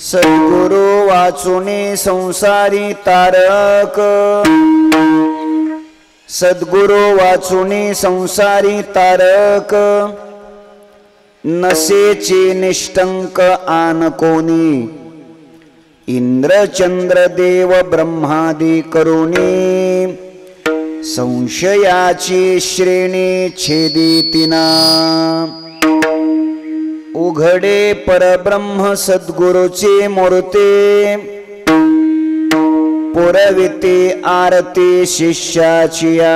सद्गुरु वाचुनी संसारी तारक, सद्गुरु वाचुनी संसारी तारक, नसेची निष्टंक आन कोणी, इंद्र चंद्र देव ब्रह्मादी करुणी, संशयाची श्रेणी छेदितिना, उघडे परब्रह्म सद्गुरुचे मूर्ते, पुरविते आरती शिष्याचिया,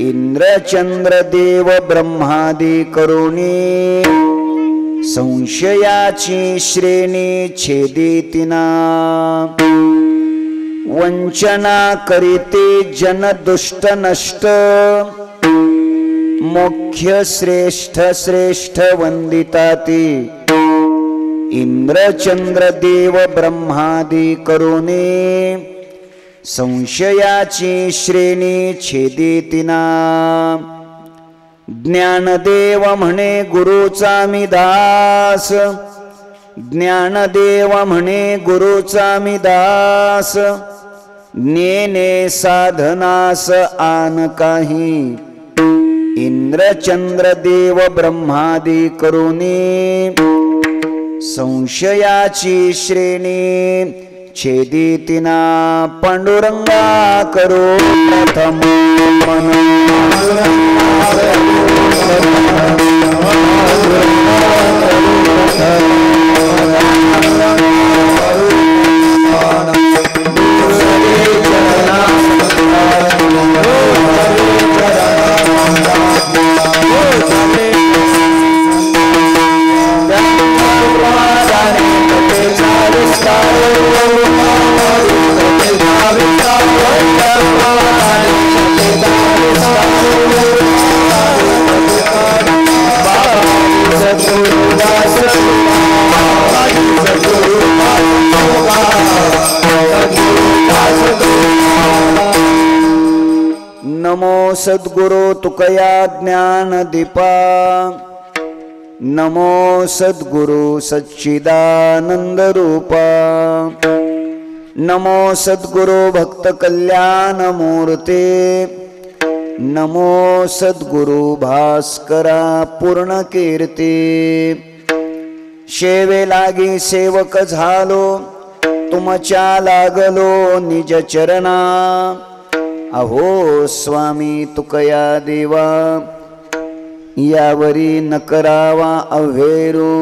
इंद्र चंद्र देव ब्रह्मादी करुणी, संशयाची श्रेणी छेदितिना, वंचना करीते जन दुष्ट नष्ट, मुख्य श्रेष्ठ श्रेष्ठ वंदिताती, इंद्र चंद्र देव ब्रह्मादी करुणी, संशयाची श्रेणी छेदितिना, ज्ञानदेव म्हणे गुरुचा मी दास, ज्ञानदेव म्हणे गुरुचा मी दास, नेने साधनास आन काही, इंद्र चंद्र देव ब्रह्मादी करुणी, संशयाची श्रेणी छेदितिना, पांडुरंगा करो प्रथम मन, नमो सद्गुरु तुकया ज्ञान दीपा, नमो सद्गुरु सच्चिदानंद रूपा, नमो सद्गुरु भक्त कल्याण मूर्ते, नमो सद्गुरु भास्करा पूर्ण कीर्ती, शेवे लागी सेवक झालो तुमच्या लागलो निज चरणा, अहो स्वामी तुकया देवा यावरी न करावा अव्हेरू,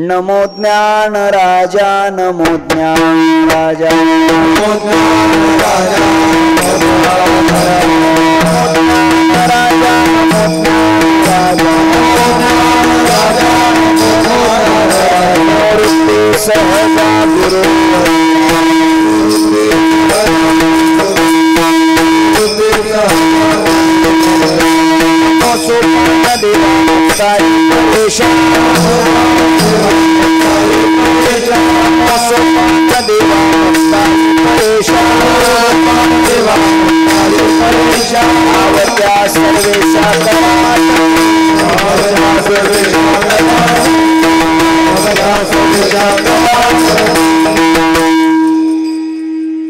नमो ज्ञान राजा नमो ज्ञान राजा, नमो ज्ञान राजा, नमो ज्ञान राजा, नमो ज्ञान राजा, मूर्ति सहजा गुरु,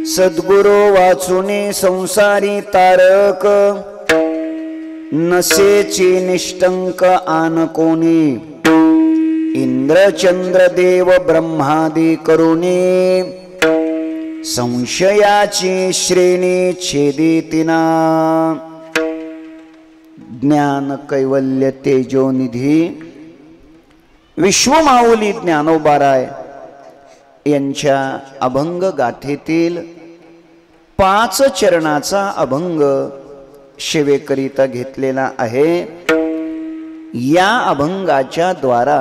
सद्गुरु वाचुनी संसारी तारक, नसेची निष्टंक आन कोणी, इंद्र चंद्र देव ब्रह्मादी करुणी, संशयाची श्रेणी छेदितिना, ज्ञान कैवल्य तेजोनिधी विश्वमाऊली ज्ञानोबाराय यांच्या अभंग गाथेतील 5 चरणाचा अभंग शिवेकरिता घेतलेला आहे। या अभंगाच्या द्वारा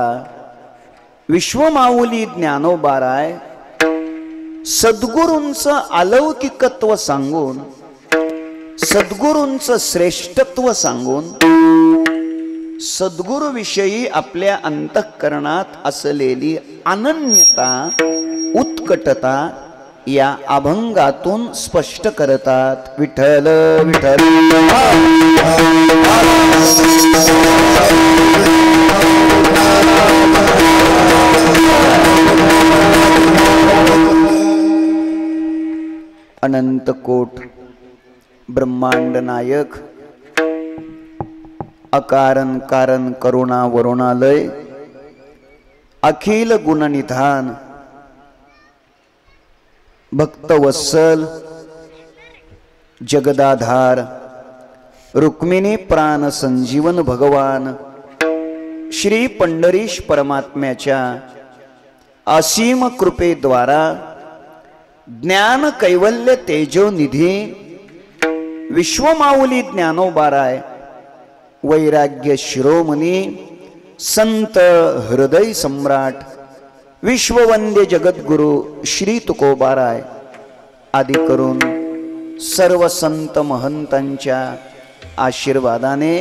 विश्वमाऊली ज्ञानोबाराय सद्गुरूंचं अलौकिकत्व सांगून, सद्गुरूंचं श्रेष्ठत्व सांगून, सद्गुरूविषयी आपल्या अंतःकरणात असलेली अनन्यता, उत्कटता या अभंगातून स्पष्ट करतात। विठ्ठल विठ्ठल अनंत कोट ब्रह्मांड नायक अकारण कारण करुणा वरुणालय अखिल गुणनिधान भक्तवत्सल जगदाधार रुक्मिणी प्राण संजीवन भगवान श्री पंढरीश परमात्म्याच्या असीम कृपेद्वारा ज्ञान कैवल्य तेजोनिधी विश्वमाऊली ज्ञानोबाराय वैराग्य शिरोमणी संत हृदय सम्राट विश्ववंद्य जगद्गुरु श्री तुकोबाराय आदी करून सर्व संत महंतांच्या आशीर्वादाने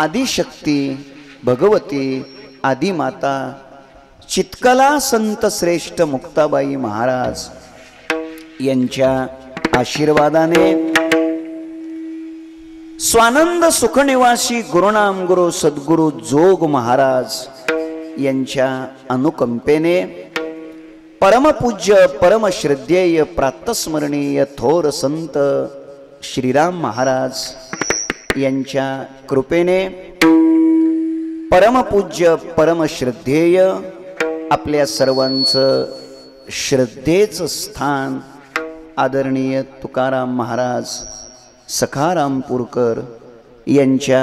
आदिशक्ती भगवती आदिमाता चित्कला संत श्रेष्ठ मुक्ताबाई महाराज यांच्या आशीर्वादाने स्वानंद सुखनिवासी गुरुनाम गुरु सद्गुरु जोग महाराज यांच्या अनुकंपेने परमपूज्य परमश्रद्धेय प्रातस्मरणीय थोर संत श्रीराम महाराज यांच्या कृपेने परमपूज्य परमश्रद्धेय आपल्या सर्वांचं श्रद्धेचं स्थान आदरणीय तुकाराम महाराज सखारामपूरकर यांच्या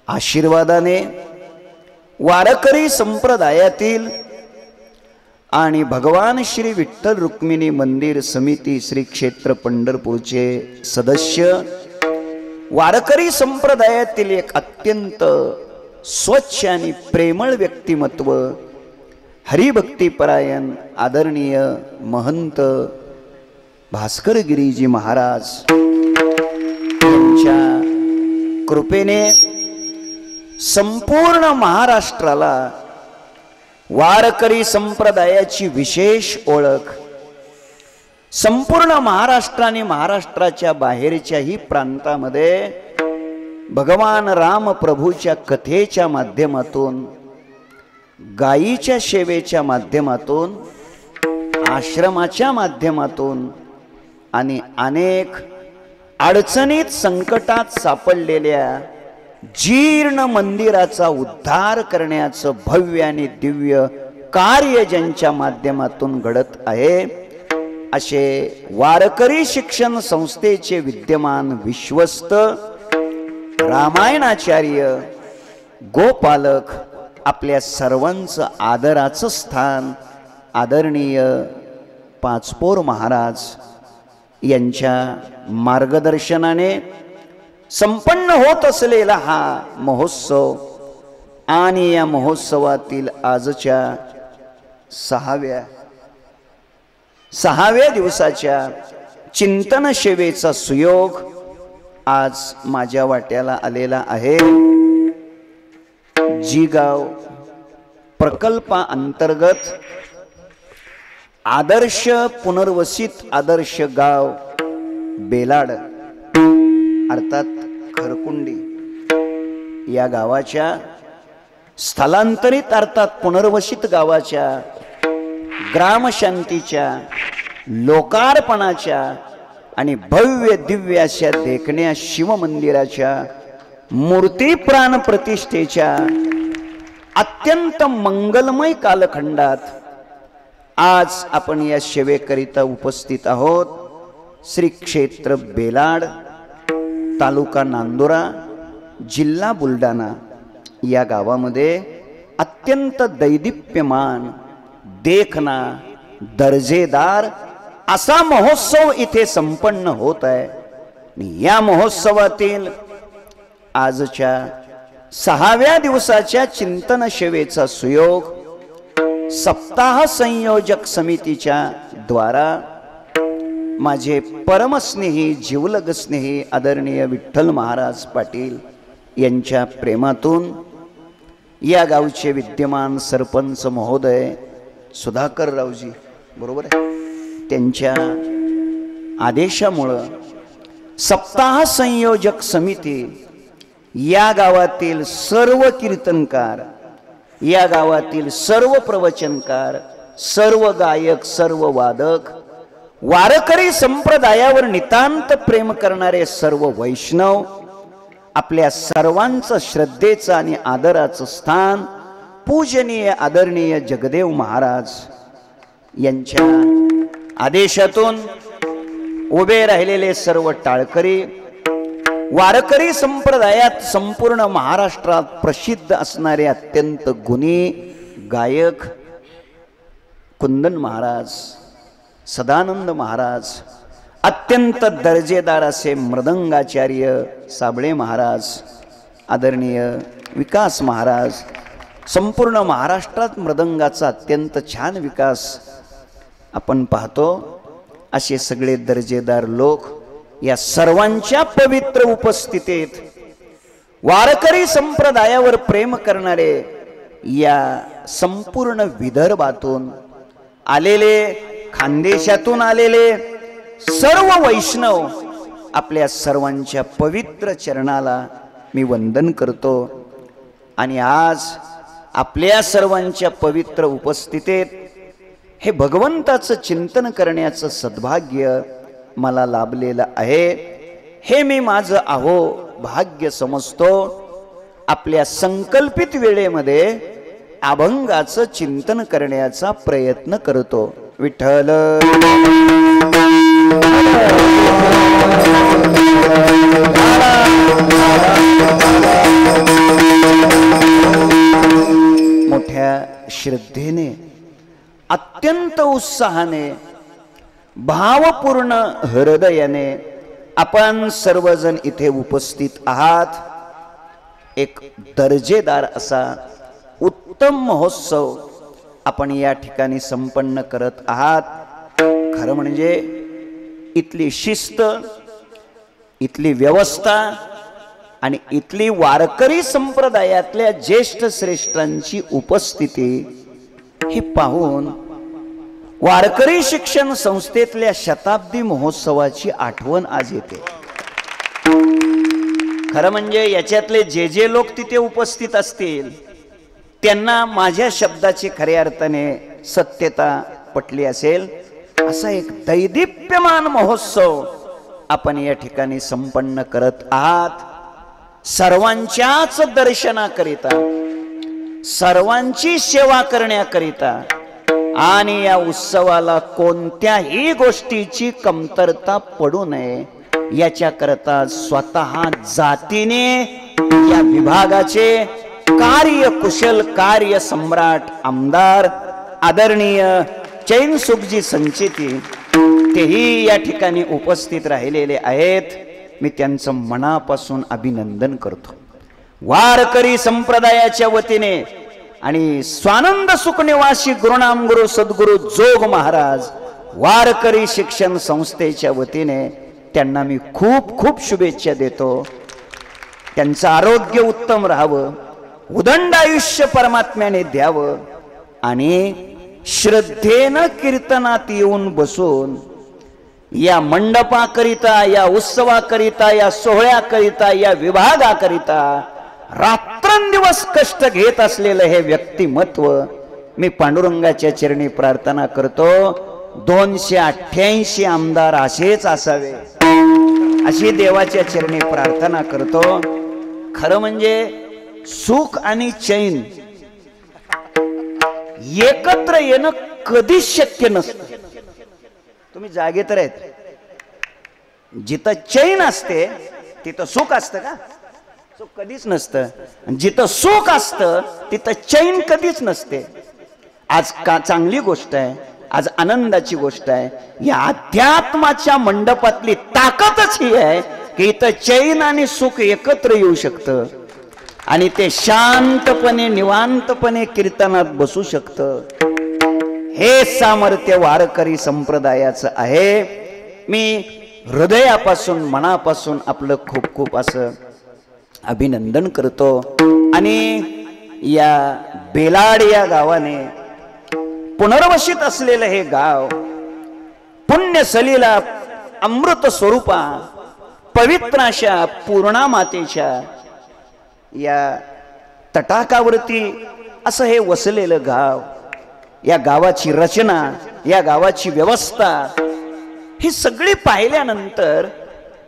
आशीर्वादाने वारकरी संप्रदायातील आणि भगवान श्री विठ्ठल रुक्मिणी मंदिर समिती श्री क्षेत्र पंढरपूरचे सदस्य वारकरी संप्रदायातील एक अत्यंत स्वच्छ आणि प्रेमळ व्यक्तिमत्व हरिभक्तीपरायण आदरणीय महंत भास्करगिरीजी महाराज यांच्या कृपेने संपूर्ण महाराष्ट्राला वारकरी संप्रदायाची विशेष ओळख संपूर्ण महाराष्ट्र आणि महाराष्ट्राच्या बाहेरच्याही प्रांतामध्ये भगवान राम प्रभूच्या कथेच्या माध्यमातून गायीच्या सेवेच्या माध्यमातून आश्रमाच्या माध्यमातून आणि अनेक अडचणीत संकटात सापडलेल्या जीर्ण मंदिराचा उद्धार करण्याचं भव्य आणि दिव्य कार्य ज्यांच्या माध्यमातून घडत आहे असे वारकरी शिक्षण संस्थेचे विद्यमान विश्वस्त रामायणाचार्य गोपालक आपल्या सर्वांचं आदराचं स्थान आदरणीय पाचपोर महाराज यांच्या मार्गदर्शनाने संपन्न होत असलेला हा महोत्सव आणि या महोत्सवातील आजच्या सहाव्या दिवसाच्या चिंतन सेवेचा सुयोग आज माझ्या वाट्याला आलेला आहे। जीगाव प्रकल्पा अंतर्गत आदर्श पुनर्वसित आदर्श गाव बेलाड अर्थात खरकुंडी या गावाच्या स्थलांतरित अर्थात पुनर्वसित गावाच्या ग्रामशांतीच्या लोकार्पणाच्या आणि भव्य दिव्य अशा देखण्या शिवमंदिराच्या मूर्ती प्राण प्रतिष्ठेच्या अत्यंत मंगलमय कालखंडात आज आपण या सेवेकरिता उपस्थित आहोत। श्री क्षेत्र बेलाड तालुका नांदुरा जिल्हा बुलढाणा या गावामध्ये अत्यंत दैदिप्यमान देखना दर्जेदार असा महोत्सव इथे संपन्न होत आहे। या महोत्सवातील आजच्या सहाव्या दिवसाच्या चिंतन सेवेचा सुयोग सप्ताह संयोजक समितीच्या द्वारा माझे परमस्नेही जीवलग स्नेही आदरणीय विठ्ठल महाराज पाटील यांच्या प्रेमातून या गावचे विद्यमान सरपंच महोदय सुधाकर रावजी बरोबर आहे त्यांच्या आदेशामुळे सप्ताह संयोजक समिती या गावातील सर्व कीर्तनकार या गावातील सर्व प्रवचनकार सर्व गायक सर्व वादक वारकरी संप्रदायावर नितांत प्रेम करणारे सर्व वैष्णव आपल्या सर्वांचं श्रद्धेचं आणि आदराचं स्थान पूजनीय आदरणीय जगदेव महाराज यांच्या आदेशातून उभे राहिलेले सर्व टाळकरी, वारकरी संप्रदायात संपूर्ण महाराष्ट्रात प्रसिद्ध असणारे अत्यंत गुणी गायक कुंदन महाराज, सदानंद महाराज, अत्यंत दर्जेदार असे मृदंगाचार्य साबळे महाराज, आदरणीय विकास महाराज, संपूर्ण महाराष्ट्रात मृदंगाचा अत्यंत छान विकास आपण पाहतो। असे सगळे दर्जेदार लोक या सर्वांच्या पवित्र उपस्थितीत वारकरी संप्रदायावर प्रेम करणारे या संपूर्ण विदर्भातून आलेले, खानदेशातून आलेले सर्व वैष्णव आपल्या सर्वांच्या पवित्र चरणाला मी वंदन करतो। आणि आज आपल्या सर्वांच्या पवित्र उपस्थितीत हे भगवंताचं चिंतन करण्याचं सद्भाग्य मला लाभलेलं आहे। हे मी माझं अहो भाग्य समजतो। आपल्या संकल्पित वेळेमध्ये अभंगाचं चिंतन करण्याचा प्रयत्न करतो। विठ्ठल मोठ्या श्रद्धेने, अत्यंत उत्साहाने, भावपूर्ण हृदयाने आपण सर्वजण इथे उपस्थित आहात। एक दर्जेदार असा उत्तम महोत्सव आपण या ठिकाणी संपन्न करत आहात। खरं म्हणजे इथली शिस्त, इथली व्यवस्था आणि इथली वारकरी संप्रदायातल्या ज्येष्ठ श्रेष्ठांची उपस्थिती ही पाहून वारकरी शिक्षण संस्थेतल्या शताब्दी महोत्सवाची आठवण आज येते। खरं म्हणजे याच्यातले जे जे लोक तिथे उपस्थित असतील त्यांना माझ्या शब्दाची खऱ्या अर्थाने सत्यता पटली असेल। असा एक दैदिप्यमान महोत्सव आपण या ठिकाणी संपन्न करत आहात। सर्वांच्याच दर्शनाकरिता, सर्वांची सेवा करण्याकरिता आणि या उत्सवाला कोणत्याही गोष्टीची कमतरता पडू नये याच्याकरता स्वतः जातीने या विभागाचे कार्यकुशल कार्य सम्राट आमदार आदरणीय चैन सुखजी संचेती तेही या ठिकाणी उपस्थित राहिलेले आहेत। मी त्यांचं मनापासून अभिनंदन करतो। वारकरी संप्रदायाच्या वतीने आणि स्वानंद सुख निवासी गुरुनाम गुरु सद्गुरु जोग महाराज वारकरी शिक्षण संस्थेच्या वतीने त्यांना मी खूप खूप शुभेच्छा देतो। त्यांचं आरोग्य उत्तम राहावं, उदंड आयुष्य परमात्म्याने द्यावं आणि श्रद्धेनं कीर्तनात येऊन बसून या मंडपाकरिता, या उत्सवाकरिता, या सोहळ्याकरिता, या विभागाकरिता रात्रंदिवस कष्ट घेत असलेलं हे व्यक्तिमत्व मी पांडुरंगाच्या चरणी प्रार्थना करतो। 288 आमदार असेच असावे अशी देवाच्या चरणी प्रार्थना करतो। खरं म्हणजे सुख आणि चैन एकत्र येणं कधीच शक्य नसतं। तुम्ही जागे तर आहेत, जिथं चैन असते तिथं सुख असतं का? सुख कधीच नसतं। जिथं सुख असतं तिथं चैन कधीच नसते। आज का चांगली गोष्ट आहे, आज आनंदाची गोष्ट आहे। या अध्यात्माच्या मंडपातली ताकदच ही आहे की इथं चैन आणि सुख एकत्र येऊ शकतं आणि ते शांतपणे निवांतपणे कीर्तनात बसू शकतं। हे सामर्थ्य वारकरी संप्रदायाचं आहे। मी हृदयापासून मनापासून आपलं खूप खूप असं अभिनंदन करतो। आणि या बेलाड या गावाने पुनर्वसित असलेलं हे गाव पुण्य सलीला अमृत स्वरूपा पवित्र अशा पूर्णा मातेच्या या तटाकावरती असं हे वसलेलं गाव, या गावाची रचना, या गावाची व्यवस्था ही सगळी पाहिल्यानंतर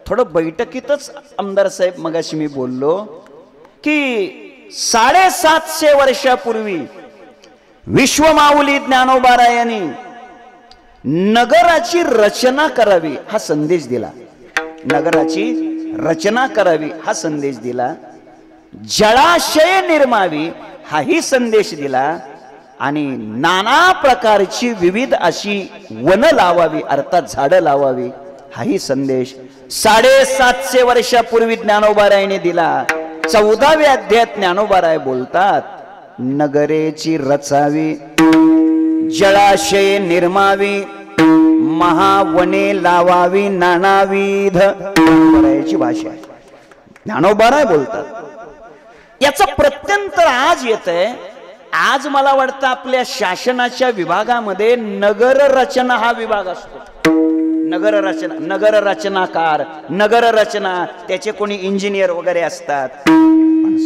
थोडं बैठकीतच आमदार साहेब मगाशी मी बोललो की 750 वर्षापूर्वी विश्वमाऊली ज्ञानोबारायांनी नगराची रचना करावी हा संदेश दिला. नगराची रचना करावी हा संदेश दिला. जळाशय निर्मावी हाही संदेश दिला आणि नाना प्रकारची विविध अशी वन लावावी अर्थात झाडं लावावी हाही संदेश 750 वर्षापूर्वी ज्ञानोबारायांनी दिला. 14व्या अध्यायात ज्ञानोबाराय बोलतात, नगरेची रचावी, जळाशय निर्मावी, महावने लावावी नानाविध. ज्ञानोबारायाची भाषा आहे. ज्ञानोबाराय बोलतात. याचा प्रत्यंतर आज येतंय. आज मला वाटतं आपल्या शासनाच्या विभागामध्ये नगर रचना हा विभाग असतो. नगर रचना, नगर रचनाकार, नगर रचना, त्याचे कोणी इंजिनियर वगैरे असतात.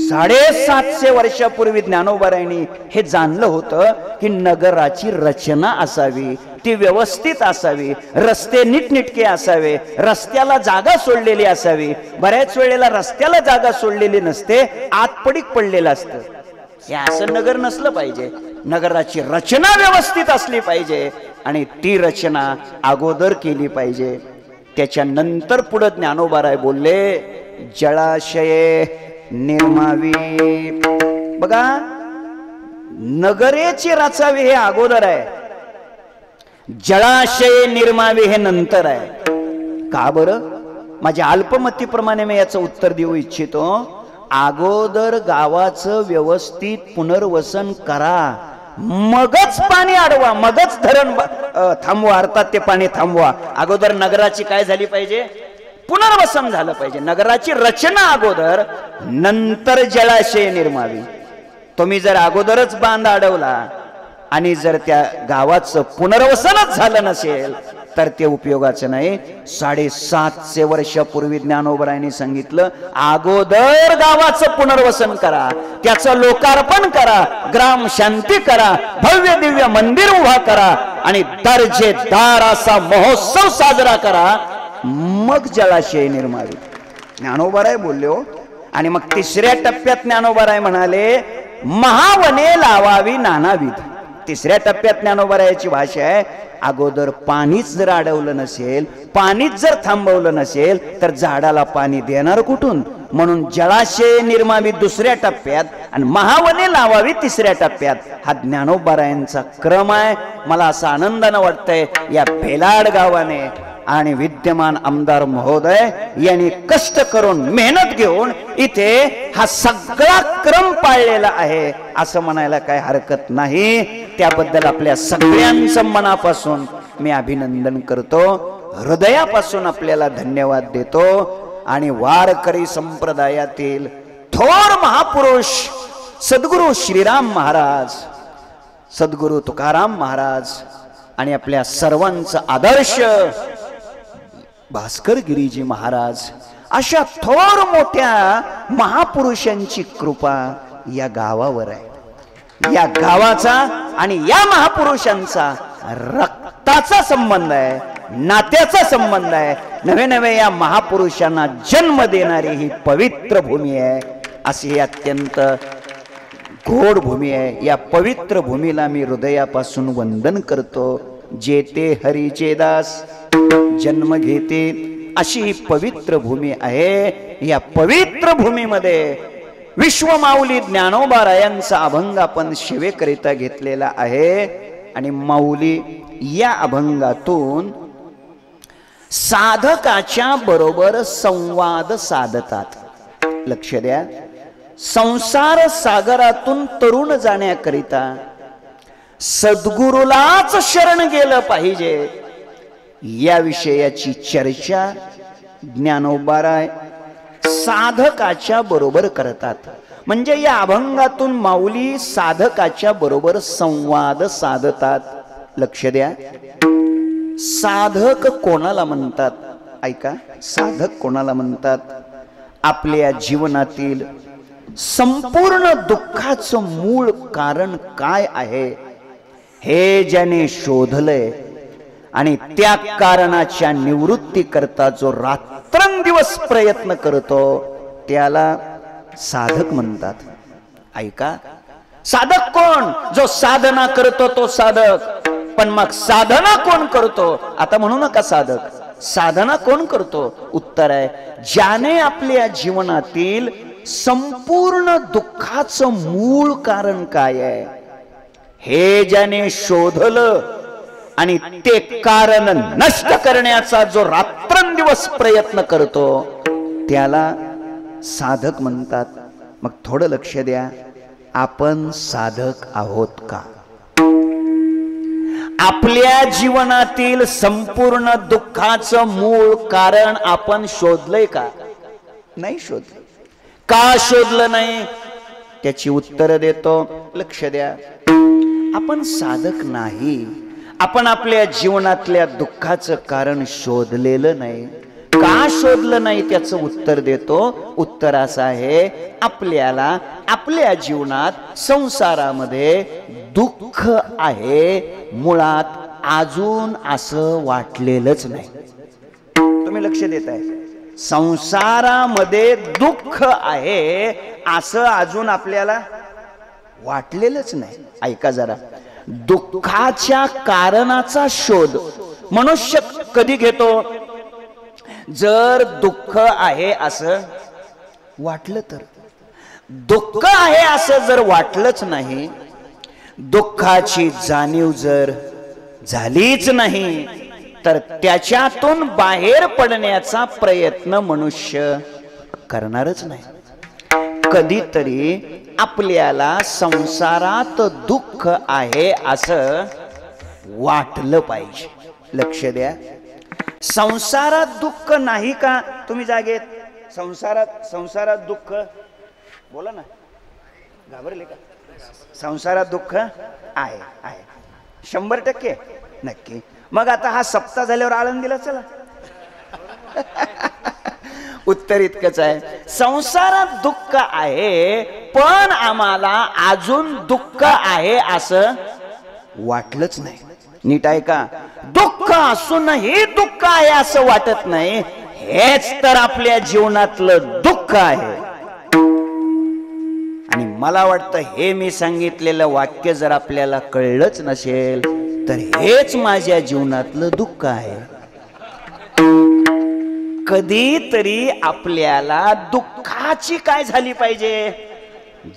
750 वर्षापूर्वी ज्ञानोबारायांनी हे जाणलं होतं की नगराची रचना असावी, ती व्यवस्थित असावी, रस्ते नीटनेटके असावे, रस्त्याला जागा सोडलेली असावी. बऱ्याच वेळेला रस्त्याला जागा सोडलेली नसते, आतपडीक पडलेलं असतं. हे असं नगर नसलं पाहिजे. नगराची रचना व्यवस्थित असली पाहिजे आणि ती रचना अगोदर केली पाहिजे. त्याच्यानंतर पुढे ज्ञानोबाराय बोलले, जळाशय निर्मावी. बघा, नगरेची रचावी हे अगोदर आहे, जळाशय निर्मावी हे नंतर आहे. का बरं? माझ्या अल्पमतीप्रमाणे मी याचं उत्तर देऊ इच्छितो. अगोदर गावाचं व्यवस्थित पुनर्वसन करा, मगच पाणी अडवा, मगच धरण थांबवा, अर्थात ते पाणी थांबवा. अगोदर नगराची काय झाली पाहिजे? पुनर्वसन झालं पाहिजे. नगराची रचना अगोदर, नंतर जळाशय निर्मावी. तुम्ही जर अगोदरच बांध अडवला आणि जर त्या गावाचं पुनर्वसनच झालं नसेल तर ते उपयोगाचं नाही. 750 वर्षापूर्वी ज्ञानोबारायांनी सांगितलं, अगोदर गावाचं पुनर्वसन करा, त्याचं लोकार्पण करा, ग्राम शांती करा, भव्य दिव्य मंदिर उभा करा आणि दर्जेदार असा महोत्सव साजरा करा, मग जळाशय निर्मावी. ज्ञानोबाराय बोलले हो. आणि मग 3ऱ्या टप्प्यात ज्ञानोबाराय म्हणाले, महावने लावावी नानाविध. 3ऱ्या टप्प्यात ज्ञानोबारायाची भाषा आहे, अगोदर पाणीच जर अडवलं नसेल, पाणीच जर थांबवलं नसेल तर झाडाला पाणी देणार कुठून? म्हणून जळाशय निर्मावी 2ऱ्या टप्प्यात आणि महावने लावावी 3ऱ्या टप्प्यात. हा ज्ञानोबारायांचा क्रम आहे. मला असं आनंदानं वाटतंय या भेलाड गावाने आणि विद्यमान आमदार महोदय यांनी कष्ट करून मेहनत घेऊन इथे हा सगळा क्रम पाळलेला आहे असं म्हणायला काही हरकत नाही. त्याबद्दल आपल्या सगळ्यांचं मनापासून मी अभिनंदन करतो, हृदयापासून आपल्याला धन्यवाद देतो. आणि वारकरी संप्रदायातील थोर महापुरुष सद्गुरु श्रीराम महाराज, सद्गुरु तुकाराम महाराज आणि आपल्या सर्वांचा आदर्श भास्कर गिरीजी महाराज, अशा थोर मोठ्या महापुरुषांची कृपा या गावावर आहे. या गावाचा आणि या महापुरुषांचा रक्ताचा संबंध आहे, नात्याचा संबंध आहे. नवे नवे या महापुरुषांना जन्म देणारी ही पवित्र भूमी आहे. अशी ही अत्यंत गोड भूमी आहे. या पवित्र भूमीला मी हृदयापासून वंदन करतो. जेते हरीचे दास जन्म घेते, अशी ही पवित्र भूमी आहे. या पवित्र भूमीमध्ये विश्वमाऊली ज्ञानोबारायांचा अभंग आपण शिवेकरिता घेतलेला आहे. आणि माऊली या अभंगातून साधकाच्या बरोबर संवाद साधतात. लक्ष द्या, संसार सागरातून तरुण जाण्याकरिता सद्गुरूलाच शरण गेलं पाहिजे या विषयाची चर्चा ज्ञानोबाराय साधकाच्या बरोबर करतात. म्हणजे या अभंगातून माऊली साधकाच्या बरोबर संवाद साधतात. लक्ष द्या, साधक कोणाला म्हणतात? ऐका, साधक कोणाला म्हणतात? आपल्या जीवनातील संपूर्ण दुःखाचं मूळ कारण काय आहे हे ज्याने शोधलंय आणि त्या कारणाच्या निवृत्ती करता जो रात्रंदिवस प्रयत्न करतो त्याला साधक म्हणतात. ऐका, साधक कोण? जो साधना करतो तो साधक. पण मग साधना कोण करतो? आता म्हणू नका साधक, साधना कोण करतो? उत्तर आहे, ज्याने आपल्या जीवनातील संपूर्ण दुःखाचं मूळ कारण काय आहे हे ज्याने शोधलं आणि ते कारण नष्ट करण्याचा जो रात्रंदिवस प्रयत्न करतो त्याला साधक म्हणतात. मग थोडं लक्ष द्या, आपण साधक आहोत का? आपल्या जीवनातील संपूर्ण दुःखाचं मूळ कारण आपण शोधलंय का? नाही शोधलं. का शोधलं नाही त्याची उत्तर देतो. लक्ष द्या, आपण साधक नाही. आपण आपल्या जीवनातल्या दुःखाचं कारण शोधलेलं नाही. का शोधलं नाही त्याचं उत्तर देतो. उत्तर असं आहे, आपल्याला आपल्या जीवनात संसारामध्ये दुःख आहे मुळात अजून असं वाटलेलंच नाही. तुम्ही लक्ष देताय? संसारामध्ये दुःख आहे असं अजून आपल्याला वाटलेलंच नाही. ऐका जरा, दुःखाच्या कारणाचा शोध मनुष्य कधी घेतो? जर दुःख आहे असं वाटलं तर. दुःख आहे असं जर वाटलंच नाही, दुःखाची जाणीव जर झालीच नाही, तर त्याच्यातून बाहेर पडण्याचा प्रयत्न मनुष्य करणारच नाही. कधीतरी आपल्याला संसारात दुःख आहे असं वाटलं पाहिजे. लक्ष द्या, संसारात दुःख नाही का? तुम्ही जागेत, संसारात दुःख बोला ना, घाबरले का? संसारात दुःख आहे, आहे 100% नक्की. मग आता हा सप्ताह झाल्यावर आळंदीला चला. उत्तर इतकंच आहे, संसारात दुःख आहे पण आम्हाला अजून दुःख आहे असं वाटलंच नाही. नीट ऐका, दुःख असूनही दुःख आहे असं वाटत नाही, हेच तर आपल्या जीवनातलं दुःख आहे. आणि मला वाटतं हे मी सांगितलेलं वाक्य जर आपल्याला कळलंच नसेल तर हेच माझ्या जीवनातलं दुःख आहे. कधीतरी आपल्याला दुःखाची काय झाली पाहिजे?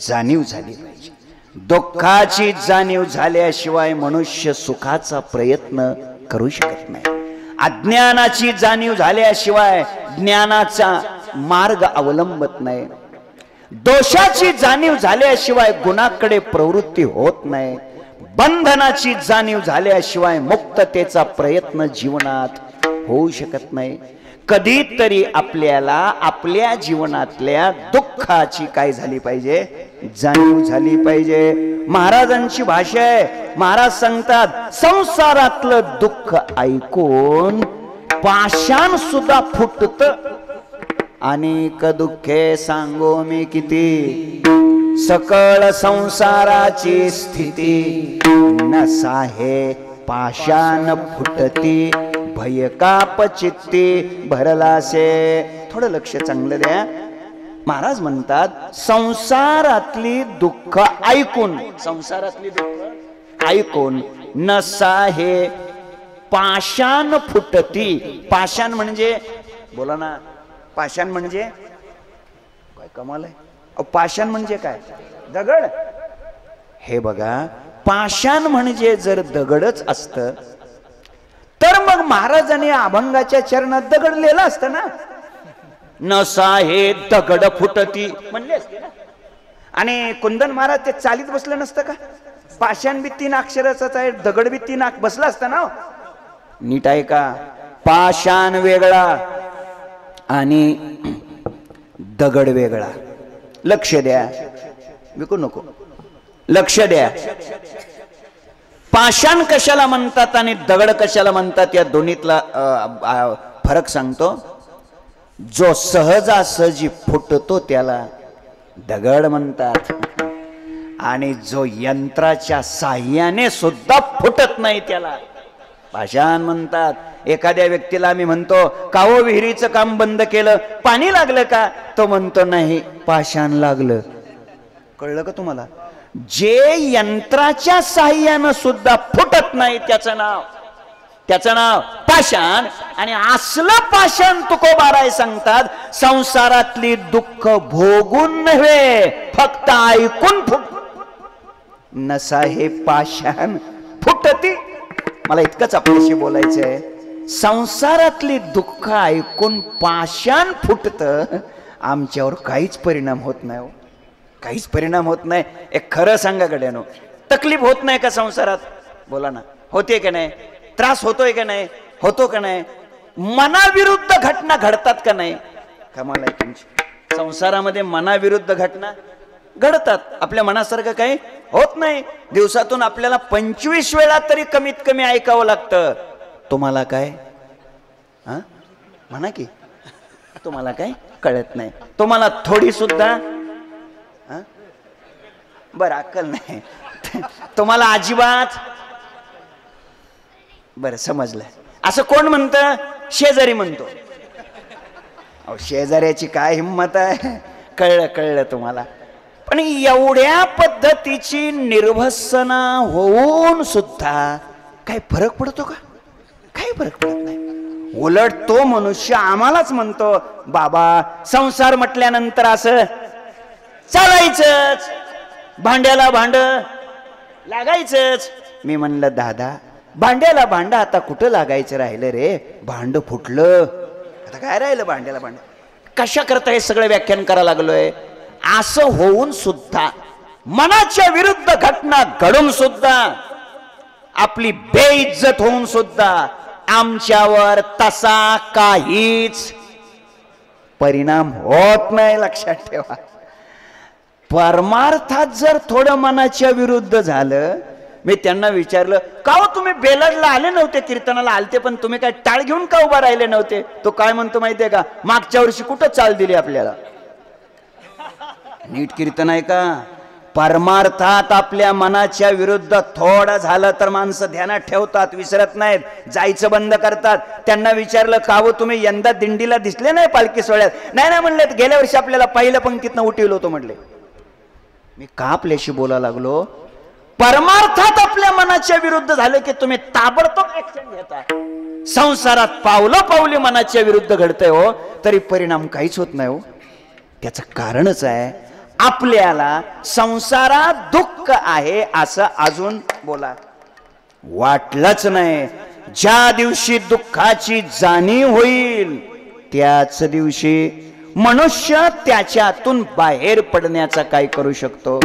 जाणीव झाली पाहिजे. दुःखाची जाणीव झाल्याशिवाय मनुष्य सुखाचा प्रयत्न करू शकत नाही. अज्ञानाची जाणीव झाल्याशिवाय ज्ञानाचा मार्ग अवलंबत नाही. दोषाची जाणीव झाल्याशिवाय गुणाकडे प्रवृत्ती होत नाही. बंधनाची जाणीव झाल्याशिवाय मुक्ततेचा प्रयत्न जीवनात होऊ शकत नाही. कधीतरी आपल्याला आपल्या जीवनातल्या दुःखाची काय झाली पाहिजे? जाणीव झाली पाहिजे. महाराजांची भाषा आहे, महाराज सांगतात, संसारातलं दुःख ऐकून पाषाण सुद्धा फुटत. अनेक दुःखे सांगो मी किती, सकळ संसाराची स्थिती. नसा हे पाषाण फुटती, भय काप चित्ती भरलासे. थोडं लक्ष चांगलं द्या. महाराज म्हणतात, संसारातली दुःख ऐकून, संसारातली दुःख ऐकून नसा हे पाषाण फुटती. पाषाण म्हणजे बोला ना, पाषाण म्हणजे काय? कमाल आहे. पाषाण म्हणजे काय? दगड. हे बघा, पाषाण म्हणजे जर दगडच असतं तर मग महाराजांनी अभंगाच्या चरणात दगड लिहिला असतं ना. नसा हे दगड फुटती म्हणले असते ना. आणि कुंदन महाराज ते चालीत बसलं नसतं का? पाषाण बी 3 अक्षराचाच आहे, दगड बी 3 बसला असता ना. नीट आहे का? पाषाण वेगळा आणि दगड वेगळा. लक्ष द्या, विकू नको, लक्ष द्या. पाषाण कशाला म्हणतात आणि दगड कशाला म्हणतात या दोन्हीतला फरक सांगतो. जो सहजासहजी फुटतो त्याला दगड म्हणतात, आणि जो यंत्राच्या साह्याने सुद्धा फुटत नाही त्याला पाषाण म्हणतात. एखाद्या व्यक्तीला आम्ही म्हणतो कावो विहिरीचं काम बंद केलं, पाणी लागलं का? तो म्हणतो नाही, पाषाण लागलं. कळलं का तुम्हाला? जे यंत्राच्या साहाय्यानं सुद्धा फुटत नाही त्याचं नाव पाषाण. आणि असलं पाषाण तुकोबाराय सांगतात, संसारातली दुःख भोगून नव्हे, फक्त ऐकून नसा हे पाषाण फुटती. मला इतकंच आपल्याशी बोलायचंय, संसारातली दुःख ऐकून पाषाण फुटतं, आमच्यावर काहीच परिणाम होत नाही. काहीच परिणाम होत नाही. एक खरं सांगा गड्यानो, तकलीफ होत नाही का संसारात? बोला ना, होते का नाही? त्रास होतोय का नाही? होतो का नाही? मनाविरुद्ध घटना घडतात का नाही? कमाल आहे तुमची. संसारामध्ये मनाविरुद्ध घटना घडतात. आपल्या मनासारखं काही होत नाही. दिवसातून आपल्याला 25 वेळा तरी कमीत कमी ऐकावं लागतं. तुम्हाला काय म्हणा की, तुम्हाला काय कळत नाही? तुम्हाला थोडी सुद्धा बरं अक्कल नाही, तुम्हाला अजिबात. बरं समजलं. असं कोण म्हणतं? शेजारी म्हणतो. अहो शेजाऱ्याची काय हिंमत आहे? कळलं तुम्हाला. पण एवढ्या पद्धतीची निर्भसना होऊन सुद्धा काही फरक पडतो का? काही फरक पडत नाही. उलट तो मनुष्य आम्हालाच म्हणतो, बाबा संसार म्हटल्यानंतर असं चालायचंच, भांड्याला भांड लागायचंच. मी म्हणलं दादा, भांड्याला भांड आता कुठं लागायचं राहिलं रे? भांड फुटलं, आता काय राहिलं भांड्याला भांड? कशा करता हे सगळं व्याख्यान करायला लागलोय? असं होऊन सुद्धा, मनाच्या विरुद्ध घटना घडून सुद्धा, आपली बेइज्जत होऊन सुद्धा आमच्यावर तसा काहीच परिणाम होत नाही. लक्षात ठेवा. परमार्थात जर थोडं मनाच्या विरुद्ध झालं, मी त्यांना विचारलं, का हो तुम्ही बेलडला आले नव्हते? कीर्तनाला आलते, पण तुम्ही काय टाळ घेऊन का उभा राहिले नव्हते? तो काय म्हणतो माहितीये का? मागच्या वर्षी कुठं चाल दिली आपल्याला? नीट कीर्तन आहे का? परमार्थात आपल्या मनाच्या विरुद्ध थोडं झालं तर माणसं ध्यानात ठेवतात, विसरत नाहीत, जायचं बंद करतात. त्यांना विचारलं, का हो तुम्ही यंदा दिंडीला दिसले नाही पालखी सोहळ्यात? नाही म्हणले, गेल्या वर्षी आपल्याला पहिल्या पंक्तीतनं उठवलं होतं म्हणले. मी का आपल्याशी बोलायला लागलो? परमार्थात आपल्या मनाच्या विरुद्ध झालं की तुम्ही ताबडतोब ऍक्शन घेता. संसारात पावलं पावली मनाच्या विरुद्ध घडतंय हो, तरी परिणाम काहीच होत नाही हो. त्याचं कारणच आहे, आपल्याला संसारात दुःख आहे असं अजून बोला वाटलंच नाही. ज्या दिवशी दुःखाची जाणीव होईल त्याच दिवशी मनुष्य त्याच्यातून बाहेर पडण्याचा काय करू शकतो?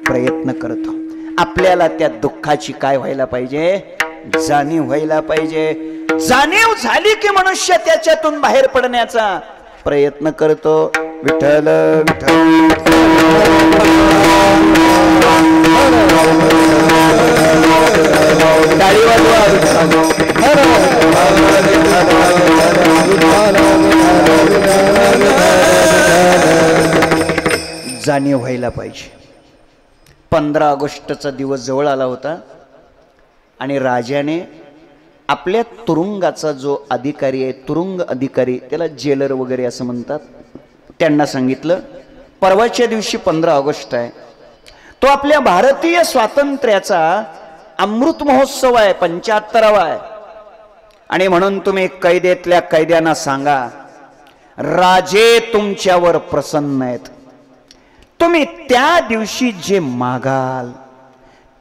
प्रयत्न करतो. आपल्याला त्या दुःखाची काय व्हायला पाहिजे? जाणीव व्हायला पाहिजे. जाणीव झाली की मनुष्य त्याच्यातून बाहेर पडण्याचा प्रयत्न करतो. विठ्ठल विठ्ठल टाळी वाजवा. जाणीव व्हायला पाहिजे. 15 ऑगस्टचा दिवस जवळ आला होता आणि राजाने आपल्या तुरुंगाचा जो अधिकारी आहे, तुरुंग अधिकारी, त्याला जेलर वगैरे असं म्हणतात, त्यांना सांगितलं परवाच्या दिवशी 15 ऑगस्ट आहे, तो आपल्या भारतीय स्वातंत्र्याचा अमृत महोत्सव आहे, 75वा आहे, आणि म्हणून तुम्ही कैदेतल्या कैद्यांना सांगा राजे तुमच्यावर प्रसन्न आहेत. तुम्ही त्या दिवशी जे मागाल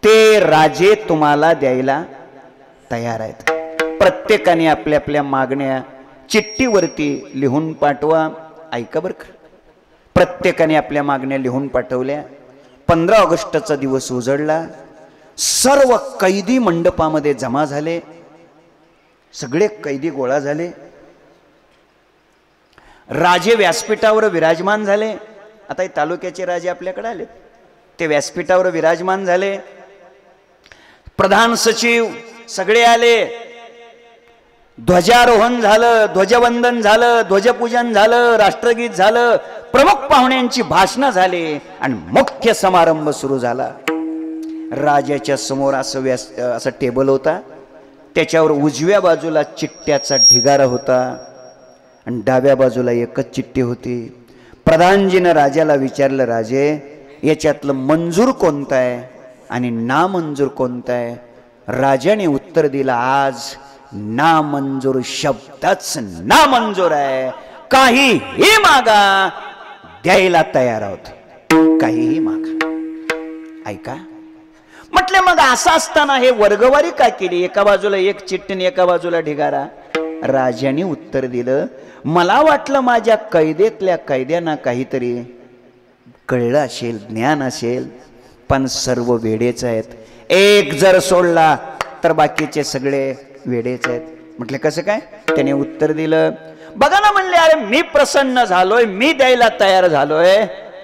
ते राजे तुम्हाला द्यायला तयार आहेत. प्रत्येकाने आपल्या आपल्या मागण्या चिठ्ठीवरती लिहून पाठवा. ऐका बरं का, प्रत्येकाने आपल्या मागण्या लिहून पाठवल्या. 15 ऑगस्टचा दिवस उजळला. सर्व कैदी मंडपामध्ये जमा झाले. सगळे कैदी गोळा झाले. राजे व्यासपीठावर विराजमान झाले. आता हे तालुक्याचे राजे आपल्याकडे आले, ते व्यासपीठावर विराजमान झाले. प्रधान सचिव सगळे आले. ध्वजारोहण झालं, ध्वजवंदन झालं, ध्वजपूजन झालं, राष्ट्रगीत झालं, प्रमुख पाहुण्यांची भाषणं झाली आणि मुख्य समारंभ सुरू झाला. राजाच्या समोर असं टेबल होता. त्याच्यावर उजव्या बाजूला चिठ्ठ्याचा ढिगारा होता आणि डाव्या बाजूला एकच चिठ्ठी होती. प्रधानजीनं राजाला विचारलं, राजे याच्यातलं मंजूर कोणतं आहे आणि नामंजूर कोणतं आहे? राजाने उत्तर दिलं, आज नामंजूर शब्दच नामंजूर आहे. काहीही मागा, द्यायला तयार आहोत, काहीही मागा. ऐका, म्हटले मग असं असताना हे वर्गवारी का केली? एका बाजूला एक चिठ्ठी आणि एका बाजूला ढिगारा. राजाने उत्तर दिलं, मला वाटलं माझ्या कैदेतल्या कैद्यांना काहीतरी कळलं असेल, ज्ञान असेल, पण सर्व वेडेच आहेत. एक जर सोडला तर बाकीचे सगळे वेडेच आहेत. म्हटले कसं काय? त्याने उत्तर दिलं, बघा ना, म्हणले अरे मी प्रसन्न झालोय, मी द्यायला तयार झालोय